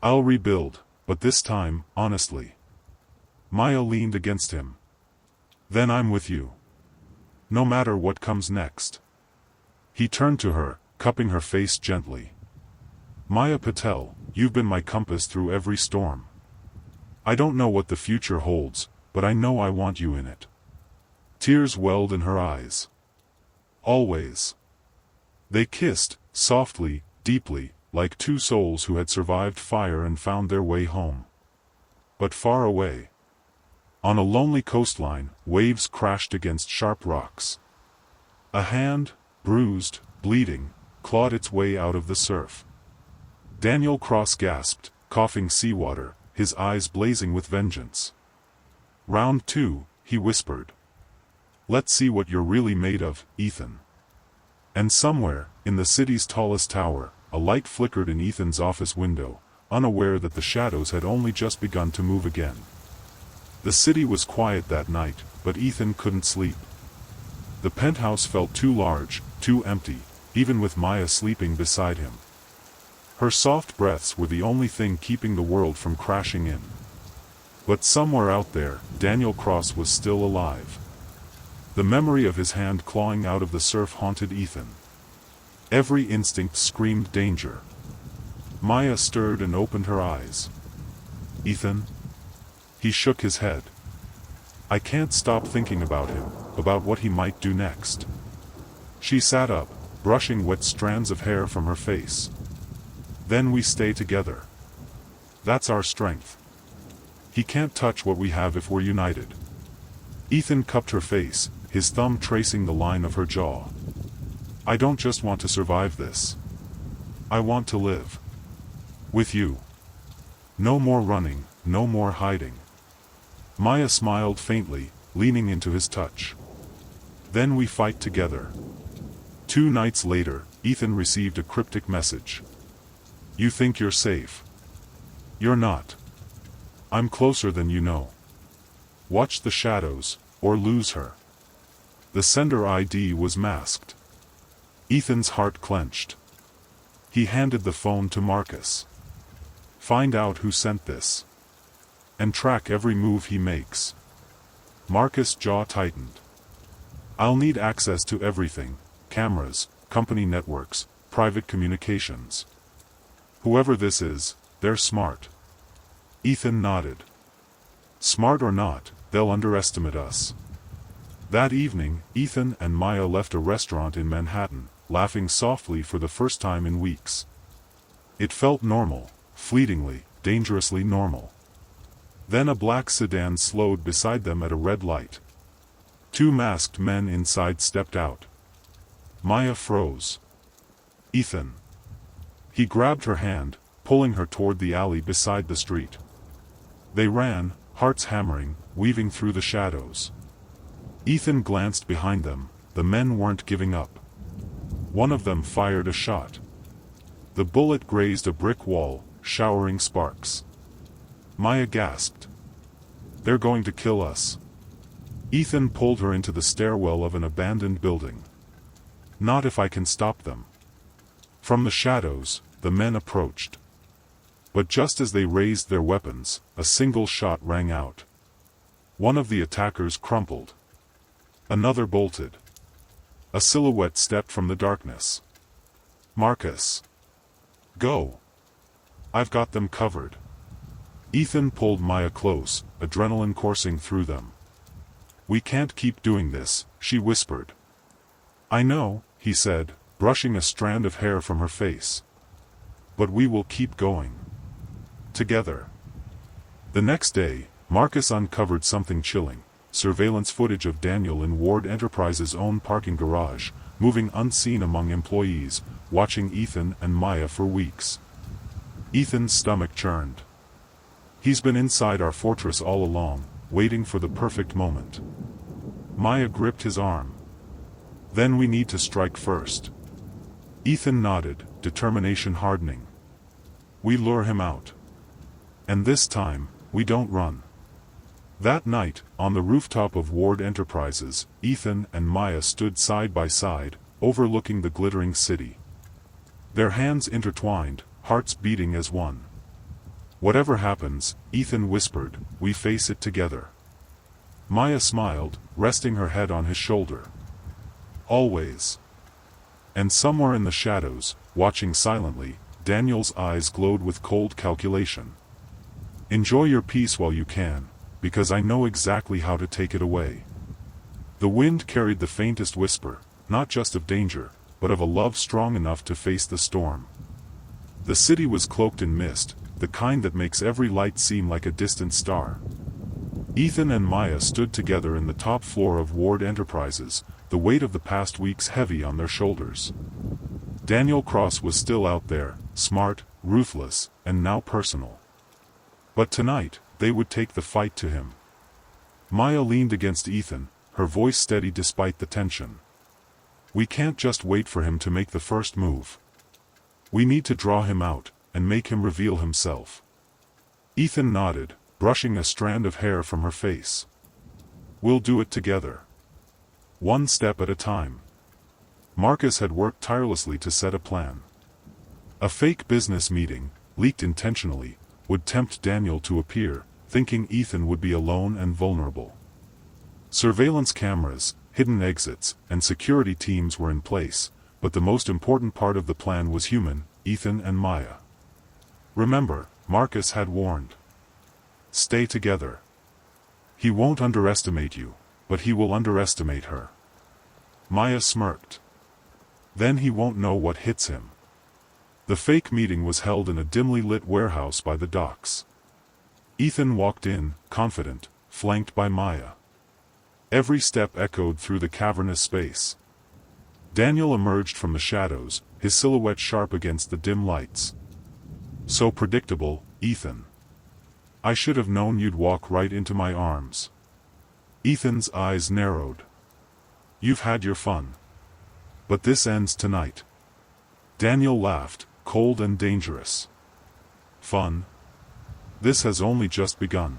I'll rebuild, but this time, honestly. Maya leaned against him. Then I'm with you. No matter what comes next. He turned to her, cupping her face gently. Maya Patel, you've been my compass through every storm. I don't know what the future holds, but I know I want you in it. Tears welled in her eyes. Always. They kissed, softly, deeply, like two souls who had survived fire and found their way home. But far away. On a lonely coastline, waves crashed against sharp rocks. A hand, bruised, bleeding, clawed its way out of the surf. Daniel Cross gasped, coughing seawater, his eyes blazing with vengeance. Round 2, he whispered. Let's see what you're really made of, Ethan. And somewhere, in the city's tallest tower, a light flickered in Ethan's office window, unaware that the shadows had only just begun to move again. The city was quiet that night, but Ethan couldn't sleep. The penthouse felt too large, too empty, even with Maya sleeping beside him. Her soft breaths were the only thing keeping the world from crashing in. But somewhere out there, Daniel Cross was still alive. The memory of his hand clawing out of the surf haunted Ethan. Every instinct screamed danger. Maya stirred and opened her eyes. Ethan? He shook his head. I can't stop thinking about him, about what he might do next. She sat up, brushing wet strands of hair from her face. Then we stay together. That's our strength. He can't touch what we have if we're united. Ethan cupped her face, his thumb tracing the line of her jaw. I don't just want to survive this. I want to live. With you. No more running, no more hiding. Maya smiled faintly, leaning into his touch. Then we fight together. 2 nights later, Ethan received a cryptic message. You think you're safe. You're not. I'm closer than you know. Watch the shadows, or lose her. The sender ID was masked. Ethan's heart clenched. He handed the phone to Marcus. Find out who sent this. And track every move he makes. Marcus' jaw tightened. I'll need access to everything, cameras, company networks, private communications. Whoever this is, they're smart. Ethan nodded. Smart or not, they'll underestimate us. That evening, Ethan and Maya left a restaurant in Manhattan, laughing softly for the first time in weeks. It felt normal, fleetingly, dangerously normal. Then a black sedan slowed beside them at a red light. 2 masked men inside stepped out. Maya froze. Ethan. He grabbed her hand, pulling her toward the alley beside the street. They ran, hearts hammering, weaving through the shadows. Ethan glanced behind them, the men weren't giving up. One of them fired a shot. The bullet grazed a brick wall, showering sparks. Maya gasped. They're going to kill us. Ethan pulled her into the stairwell of an abandoned building. Not if I can stop them. From the shadows, the men approached. But just as they raised their weapons, a single shot rang out. One of the attackers crumpled. Another bolted. A silhouette stepped from the darkness. Marcus. Go. I've got them covered. Ethan pulled Maya close, adrenaline coursing through them. We can't keep doing this, she whispered. I know, he said, brushing a strand of hair from her face. But we will keep going. Together. The next day, Marcus uncovered something chilling, surveillance footage of Daniel in Ward Enterprises' own parking garage, moving unseen among employees, watching Ethan and Maya for weeks. Ethan's stomach churned. He's been inside our fortress all along, waiting for the perfect moment. Maya gripped his arm. Then we need to strike first. Ethan nodded, determination hardening. We lure him out. And this time, we don't run. That night, on the rooftop of Ward Enterprises, Ethan and Maya stood side by side, overlooking the glittering city. Their hands intertwined, hearts beating as one. "Whatever happens," Ethan whispered, "we face it together." Maya smiled, resting her head on his shoulder. "Always." And somewhere in the shadows, watching silently, Daniel's eyes glowed with cold calculation. "Enjoy your peace while you can, because I know exactly how to take it away." The wind carried the faintest whisper, not just of danger, but of a love strong enough to face the storm. The city was cloaked in mist, the kind that makes every light seem like a distant star. Ethan and Maya stood together in the top floor of Ward Enterprises, the weight of the past weeks heavy on their shoulders. Daniel Cross was still out there, smart, ruthless, and now personal. But tonight, they would take the fight to him. Maya leaned against Ethan, her voice steady despite the tension. "We can't just wait for him to make the first move. We need to draw him out, and make him reveal himself." Ethan nodded, brushing a strand of hair from her face. "We'll do it together. One step at a time." Marcus had worked tirelessly to set a plan. A fake business meeting, leaked intentionally, would tempt Daniel to appear, thinking Ethan would be alone and vulnerable. Surveillance cameras, hidden exits, and security teams were in place, but the most important part of the plan was human, Ethan and Maya. Remember, Marcus had warned. Stay together. He won't underestimate you, but he will underestimate her. Maya smirked. Then he won't know what hits him. The fake meeting was held in a dimly lit warehouse by the docks. Ethan walked in, confident, flanked by Maya. Every step echoed through the cavernous space. Daniel emerged from the shadows, his silhouette sharp against the dim lights. "So predictable, Ethan. I should have known you'd walk right into my arms." Ethan's eyes narrowed. "You've had your fun. But this ends tonight." Daniel laughed, cold and dangerous. "Fun? This has only just begun."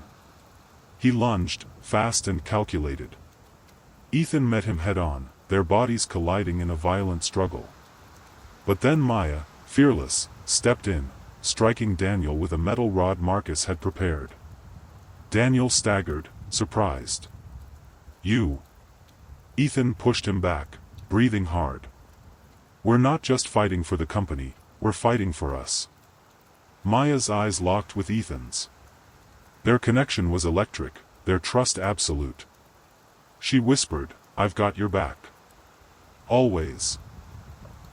He lunged, fast and calculated. Ethan met him head-on, their bodies colliding in a violent struggle. But then Maya, fearless, stepped in, striking Daniel with a metal rod Marcus had prepared. Daniel staggered, surprised. "You?" Ethan pushed him back, breathing hard. "We're not just fighting for the company, we're fighting for us." Maya's eyes locked with Ethan's. Their connection was electric, their trust absolute. She whispered, "I've got your back. Always."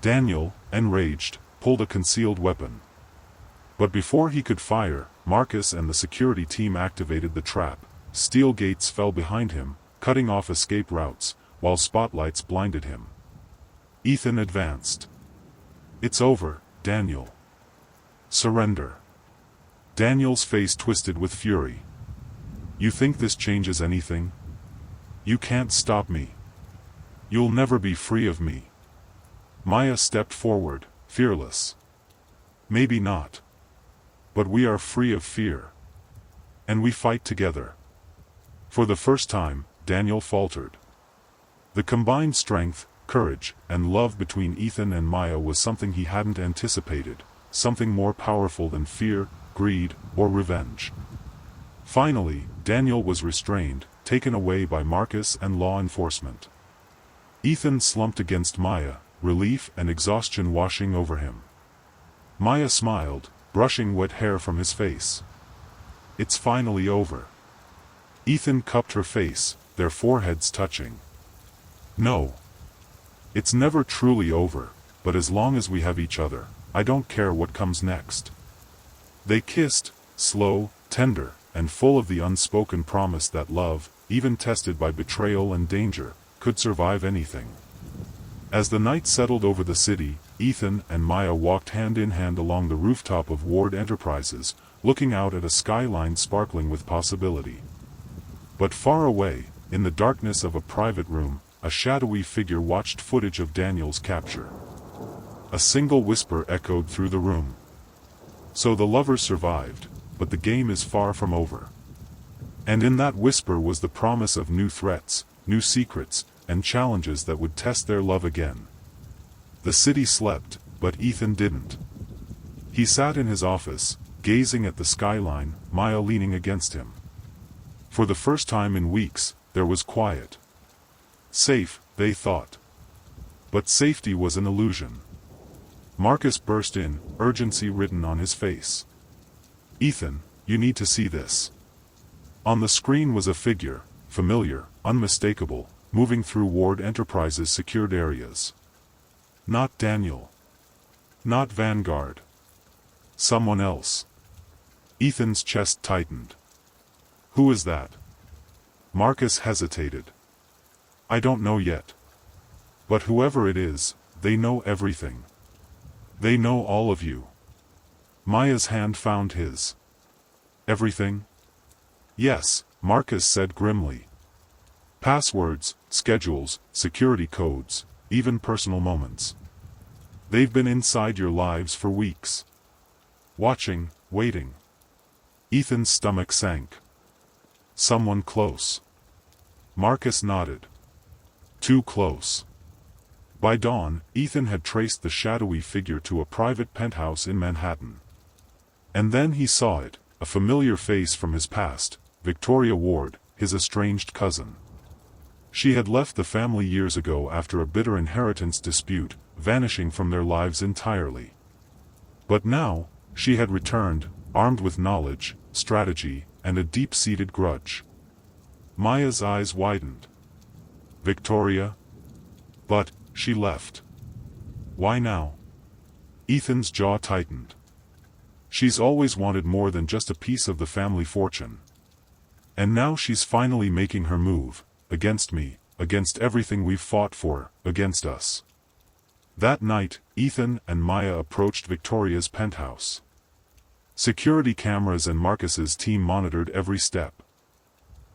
Daniel, enraged, pulled a concealed weapon. But before he could fire, Marcus and the security team activated the trap. Steel gates fell behind him, cutting off escape routes, while spotlights blinded him. Ethan advanced. "It's over, Daniel. Surrender." Daniel's face twisted with fury. "You think this changes anything? You can't stop me. You'll never be free of me." Maya stepped forward, fearless. "Maybe not. But we are free of fear. And we fight together." For the first time, Daniel faltered. The combined strength, courage, and love between Ethan and Maya was something he hadn't anticipated, something more powerful than fear, greed, or revenge. Finally, Daniel was restrained, taken away by Marcus and law enforcement. Ethan slumped against Maya, relief and exhaustion washing over him. Maya smiled, brushing wet hair from his face. "It's finally over." Ethan cupped her face, their foreheads touching. "No. It's never truly over, but as long as we have each other, I don't care what comes next." They kissed, slow, tender, and full of the unspoken promise that love, even tested by betrayal and danger, could survive anything. As the night settled over the city, Ethan and Maya walked hand in hand along the rooftop of Ward Enterprises, looking out at a skyline sparkling with possibility. But far away, in the darkness of a private room, a shadowy figure watched footage of Daniel's capture. A single whisper echoed through the room. "So the lovers survived, but the game is far from over." And in that whisper was the promise of new threats, new secrets, and challenges that would test their love again. The city slept, but Ethan didn't. He sat in his office, gazing at the skyline, Maya leaning against him. For the first time in weeks, there was quiet. Safe, they thought. But safety was an illusion. Marcus burst in, urgency written on his face. "Ethan, you need to see this." On the screen was a figure, familiar, unmistakable, moving through Ward Enterprises' secured areas. Not Daniel. Not Vanguard. Someone else. Ethan's chest tightened. "Who is that?" Marcus hesitated. "I don't know yet. But whoever it is, they know everything. They know all of you." Maya's hand found his. "Everything?" "Yes," Marcus said grimly. "Passwords, schedules, security codes, even personal moments. They've been inside your lives for weeks. Watching, waiting." Ethan's stomach sank. "Someone close." Marcus nodded. "Too close." By dawn, Ethan had traced the shadowy figure to a private penthouse in Manhattan. And then he saw it, a familiar face from his past, Victoria Ward, his estranged cousin. She had left the family years ago after a bitter inheritance dispute, vanishing from their lives entirely. But now, she had returned, armed with knowledge, strategy, and a deep-seated grudge. Maya's eyes widened. "Victoria?" "But," she left. "Why now?" Ethan's jaw tightened. "She's always wanted more than just a piece of the family fortune. And now she's finally making her move, against me, against everything we've fought for, against us." That night, Ethan and Maya approached Victoria's penthouse. Security cameras and Marcus's team monitored every step.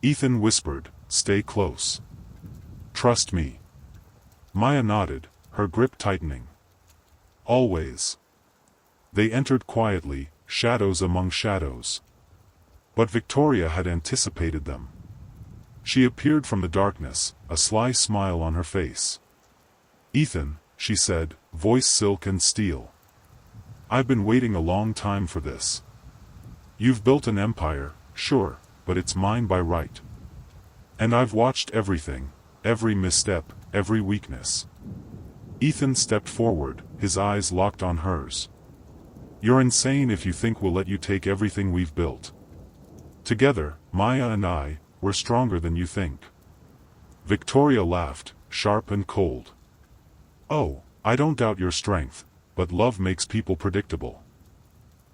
Ethan whispered, "Stay close. Trust me." Maya nodded, her grip tightening. "Always." They entered quietly, shadows among shadows. But Victoria had anticipated them. She appeared from the darkness, a sly smile on her face. "Ethan," she said, voice silk and steel. "I've been waiting a long time for this. You've built an empire, sure, but it's mine by right. And I've watched everything, every misstep, every weakness." Ethan stepped forward, his eyes locked on hers. "You're insane if you think we'll let you take everything we've built. Together, Maya and I, we're stronger than you think." Victoria laughed, sharp and cold. "Oh, I don't doubt your strength, but love makes people predictable.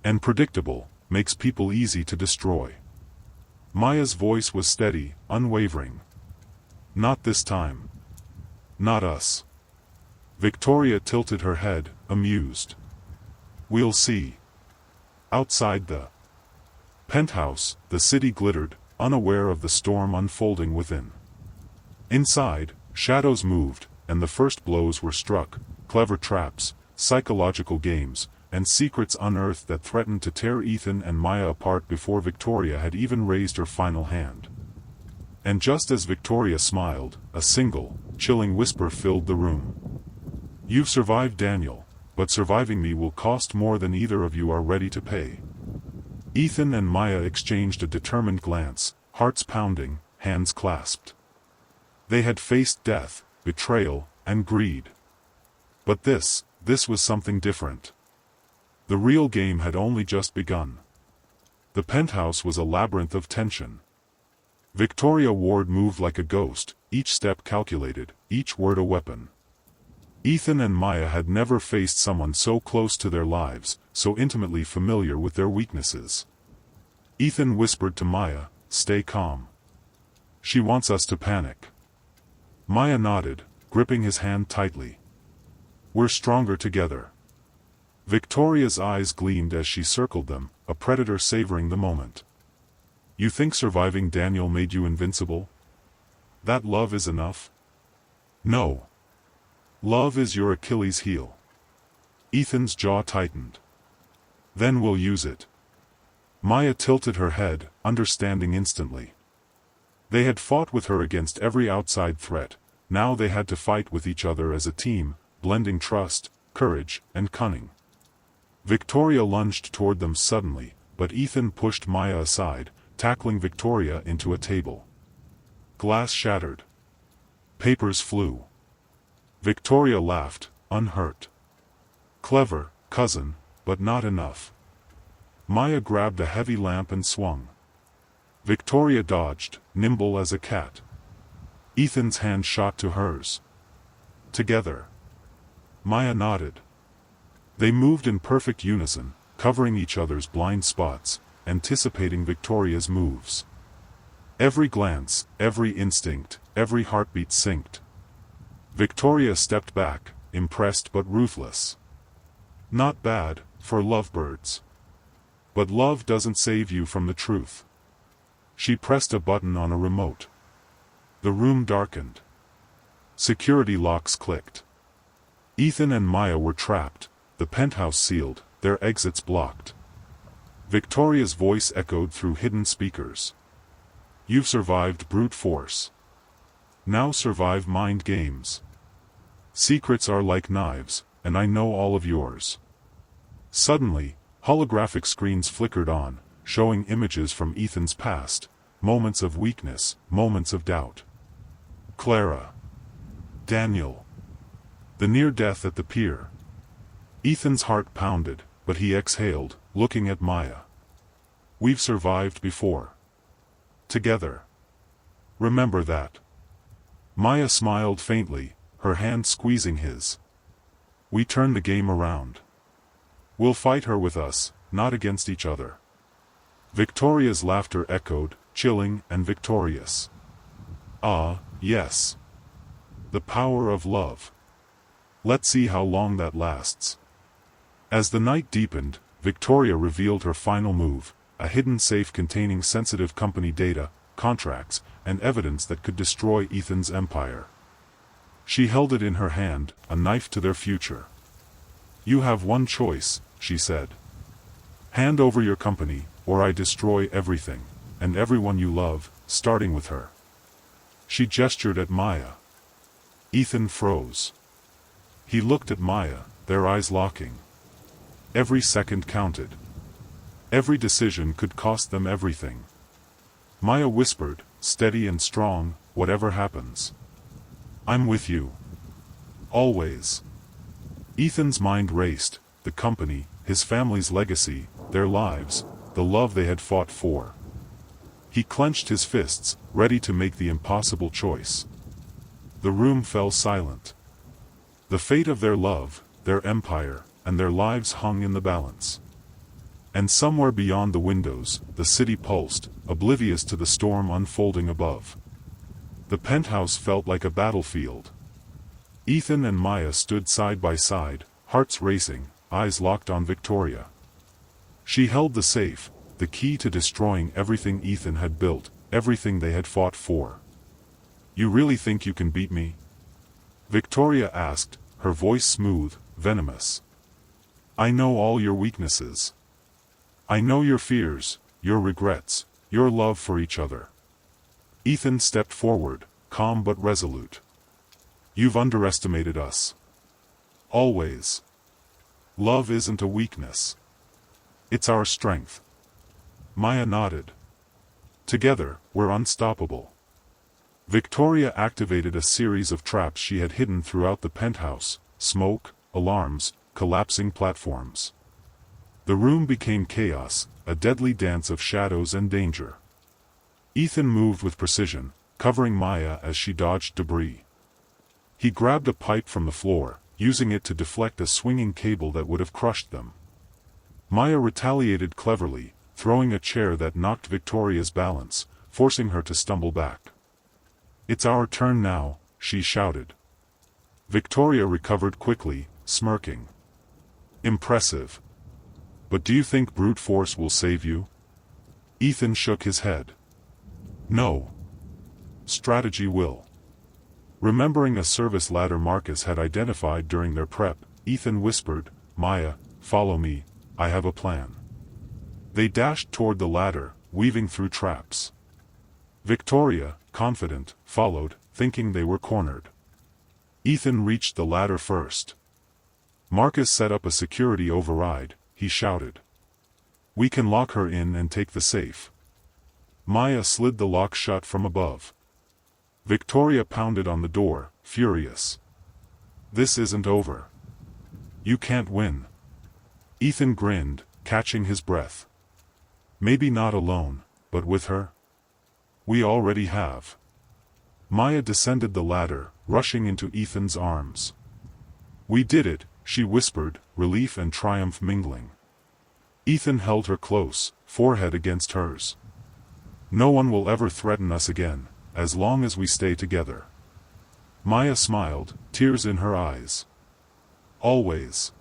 And predictable, makes people easy to destroy." Maya's voice was steady, unwavering. "Not this time. Not us." Victoria tilted her head, amused. "We'll see." Outside the penthouse, the city glittered, unaware of the storm unfolding within. Inside, shadows moved, and the first blows were struck, clever traps, psychological games, and secrets unearthed that threatened to tear Ethan and Maya apart before Victoria had even raised her final hand. And just as Victoria smiled, a single, chilling whisper filled the room. "You've survived Daniel, but surviving me will cost more than either of you are ready to pay." Ethan and Maya exchanged a determined glance, hearts pounding, hands clasped. They had faced death, betrayal, and greed. But this was something different. The real game had only just begun. The penthouse was a labyrinth of tension. Victoria Ward moved like a ghost, each step calculated, each word a weapon. Ethan and Maya had never faced someone so close to their lives, so intimately familiar with their weaknesses. Ethan whispered to Maya, "Stay calm. She wants us to panic." Maya nodded, gripping his hand tightly. "We're stronger together." Victoria's eyes gleamed as she circled them, a predator savoring the moment. "You think surviving Daniel made you invincible? That love is enough?" "No. Love is your Achilles heel." Ethan's jaw tightened. "Then we'll use it." Maya tilted her head, understanding instantly. They had fought with her against every outside threat, now they had to fight with each other as a team, blending trust, courage, and cunning. Victoria lunged toward them suddenly, but Ethan pushed Maya aside, tackling Victoria into a table. Glass shattered. Papers flew. Victoria laughed, unhurt. Clever, cousin, but not enough. Maya grabbed a heavy lamp and swung. Victoria dodged, nimble as a cat. Ethan's hand shot to hers. Together. Maya nodded. They moved in perfect unison, covering each other's blind spots, anticipating Victoria's moves. Every glance, every instinct, every heartbeat synced. Victoria stepped back, impressed but ruthless. Not bad, for lovebirds. But love doesn't save you from the truth. She pressed a button on a remote. The room darkened. Security locks clicked. Ethan and Maya were trapped, the penthouse sealed, their exits blocked. Victoria's voice echoed through hidden speakers. You've survived brute force. Now survive mind games. Secrets are like knives, and I know all of yours. Suddenly, holographic screens flickered on, showing images from Ethan's past, moments of weakness, moments of doubt. Clara. Daniel. The near death at the pier. Ethan's heart pounded, but he exhaled, looking at Maya. We've survived before. Together. Remember that. Maya smiled faintly, her hand squeezing his. We turn the game around. We'll fight her with us, not against each other. Victoria's laughter echoed, chilling and victorious. Ah, yes. The power of love. Let's see how long that lasts. As the night deepened, Victoria revealed her final move, a hidden safe containing sensitive company data, contracts, and evidence that could destroy Ethan's empire. She held it in her hand, a knife to their future. You have one choice, she said. Hand over your company, or I destroy everything, and everyone you love, starting with her. She gestured at Maya. Ethan froze. He looked at Maya, their eyes locking. Every second counted. Every decision could cost them everything. Maya whispered, steady and strong, whatever happens. I'm with you. Always. Ethan's mind raced, the company, his family's legacy, their lives, the love they had fought for. He clenched his fists, ready to make the impossible choice. The room fell silent. The fate of their love, their empire, and their lives hung in the balance. And somewhere beyond the windows, the city pulsed, oblivious to the storm unfolding above. The penthouse felt like a battlefield. Ethan and Maya stood side by side, hearts racing, eyes locked on Victoria. She held the safe, the key to destroying everything Ethan had built, everything they had fought for. You really think you can beat me? Victoria asked, her voice smooth, venomous. I know all your weaknesses. I know your fears, your regrets, your love for each other. Ethan stepped forward, calm but resolute. You've underestimated us. Always. Love isn't a weakness. It's our strength. Maya nodded. Together, we're unstoppable. Victoria activated a series of traps she had hidden throughout the penthouse, smoke, alarms, collapsing platforms. The room became chaos, a deadly dance of shadows and danger. Ethan moved with precision, covering Maya as she dodged debris. He grabbed a pipe from the floor, using it to deflect a swinging cable that would have crushed them. Maya retaliated cleverly, throwing a chair that knocked Victoria's balance, forcing her to stumble back. It's our turn now, she shouted. Victoria recovered quickly, smirking. Impressive. But do you think brute force will save you? Ethan shook his head. No. Strategy will. Remembering a service ladder Marcus had identified during their prep, Ethan whispered, Maya, follow me, I have a plan. They dashed toward the ladder, weaving through traps. Victoria, confident, followed, thinking they were cornered. Ethan reached the ladder first. Marcus set up a security override, he shouted. We can lock her in and take the safe. Maya slid the lock shut from above. Victoria pounded on the door, furious. This isn't over. You can't win. Ethan grinned, catching his breath. Maybe not alone, but with her? We already have. Maya descended the ladder, rushing into Ethan's arms. We did it, she whispered, relief and triumph mingling. Ethan held her close, forehead against hers. No one will ever threaten us again, as long as we stay together. Maya smiled, tears in her eyes. Always.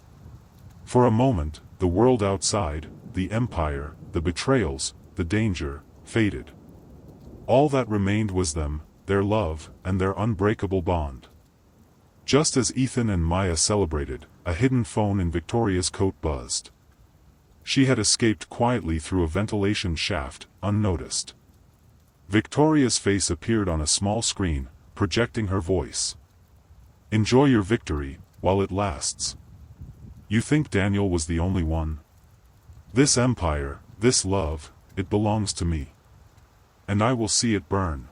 For a moment, the world outside, the empire, the betrayals, the danger, faded. All that remained was them, their love, and their unbreakable bond. Just as Ethan and Maya celebrated, a hidden phone in Victoria's coat buzzed. She had escaped quietly through a ventilation shaft, unnoticed. Victoria's face appeared on a small screen, projecting her voice. Enjoy your victory, while it lasts. You think Daniel was the only one? This empire, this love, it belongs to me. And I will see it burn.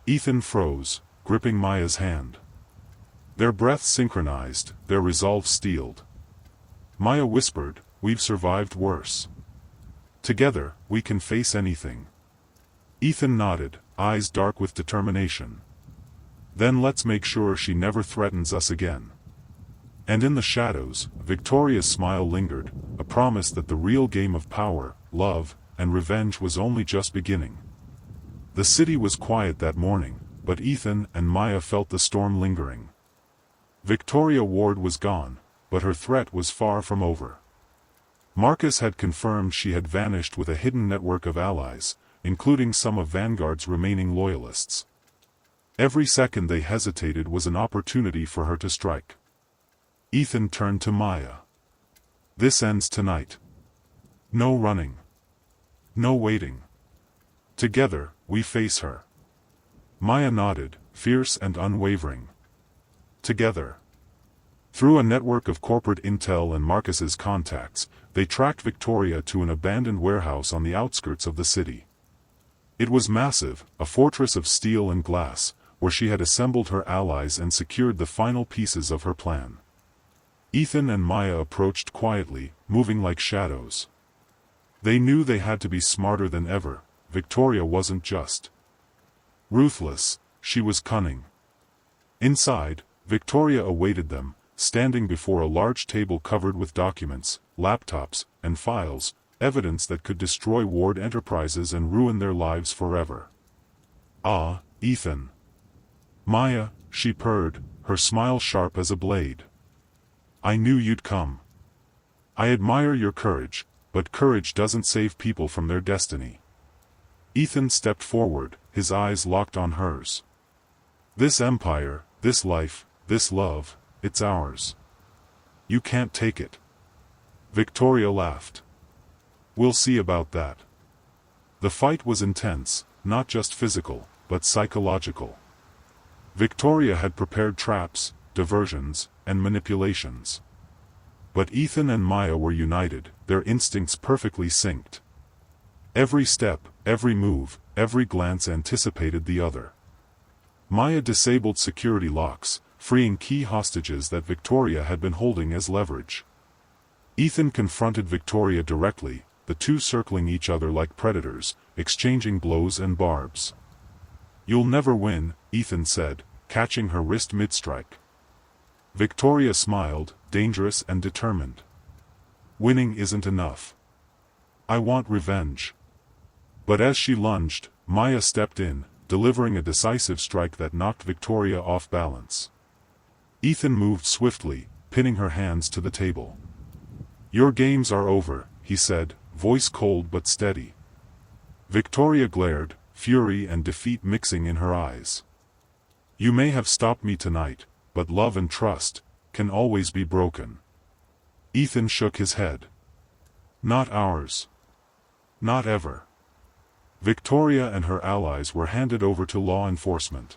Ethan froze, gripping Maya's hand. Their breaths synchronized, their resolve steeled. Maya whispered, we've survived worse. Together, we can face anything. Ethan nodded, eyes dark with determination. Then let's make sure she never threatens us again. And in the shadows, Victoria's smile lingered, a promise that the real game of power, love, and revenge was only just beginning. The city was quiet that morning, but Ethan and Maya felt the storm lingering. Victoria Ward was gone, but her threat was far from over. Marcus had confirmed she had vanished with a hidden network of allies, including some of Vanguard's remaining loyalists. Every second they hesitated was an opportunity for her to strike. Ethan turned to Maya. This ends tonight. No running. No waiting. Together, we face her. Maya nodded, fierce and unwavering. Together. Through a network of corporate intel and Marcus's contacts, they tracked Victoria to an abandoned warehouse on the outskirts of the city. It was massive, a fortress of steel and glass, where she had assembled her allies and secured the final pieces of her plan. Ethan and Maya approached quietly, moving like shadows. They knew they had to be smarter than ever. Victoria wasn't just ruthless, she was cunning. Inside, Victoria awaited them, standing before a large table covered with documents, laptops, and files, evidence that could destroy Ward Enterprises and ruin their lives forever. Ah, Ethan. Maya, she purred, her smile sharp as a blade. I knew you'd come. I admire your courage, but courage doesn't save people from their destiny. Ethan stepped forward, his eyes locked on hers. This empire, this life, this love, it's ours. You can't take it. Victoria laughed. We'll see about that. The fight was intense, not just physical, but psychological. Victoria had prepared traps, diversions, and manipulations. But Ethan and Maya were united, their instincts perfectly synced. Every step, every move, every glance anticipated the other. Maya disabled security locks, freeing key hostages that Victoria had been holding as leverage. Ethan confronted Victoria directly, the two circling each other like predators, exchanging blows and barbs. You'll never win, Ethan said, catching her wrist mid-strike. Victoria smiled, dangerous and determined. Winning isn't enough. I want revenge. But as she lunged, Maya stepped in, delivering a decisive strike that knocked Victoria off balance. Ethan moved swiftly, pinning her hands to the table. Your games are over, he said, voice cold but steady. Victoria glared, fury and defeat mixing in her eyes. You may have stopped me tonight, but love and trust can always be broken. Ethan shook his head. Not ours. Not ever. Victoria and her allies were handed over to law enforcement.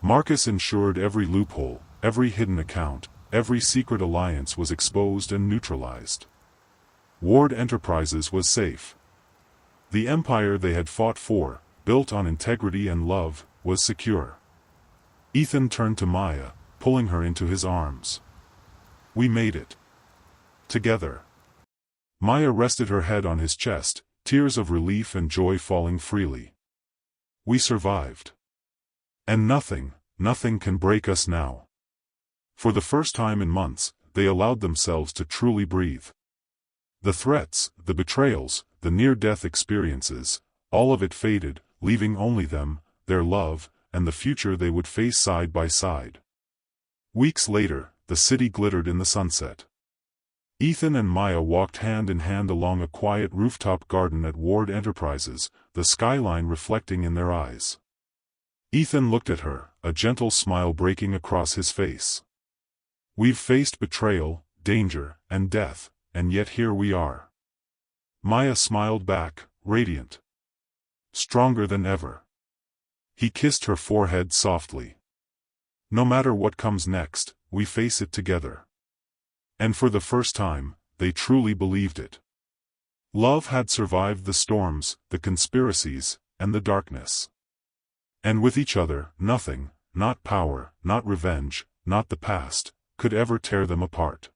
Marcus ensured every loophole, every hidden account, every secret alliance was exposed and neutralized. Ward Enterprises was safe. The empire they had fought for, built on integrity and love, was secure. Ethan turned to Maya, pulling her into his arms. "We made it. Together." Maya rested her head on his chest, tears of relief and joy falling freely. "We survived. And nothing can break us now." For the first time in months, they allowed themselves to truly breathe. The threats, the betrayals, the near-death experiences, all of it faded, leaving only them, their love, and the future they would face side by side. Weeks later, the city glittered in the sunset. Ethan and Maya walked hand in hand along a quiet rooftop garden at Ward Enterprises, the skyline reflecting in their eyes. Ethan looked at her, a gentle smile breaking across his face. "We've faced betrayal, danger, and death, and yet here we are." Maya smiled back, radiant. "Stronger than ever." He kissed her forehead softly. "No matter what comes next, we face it together." And for the first time, they truly believed it. Love had survived the storms, the conspiracies, and the darkness. And with each other, nothing, not power, not revenge, not the past, could ever tear them apart.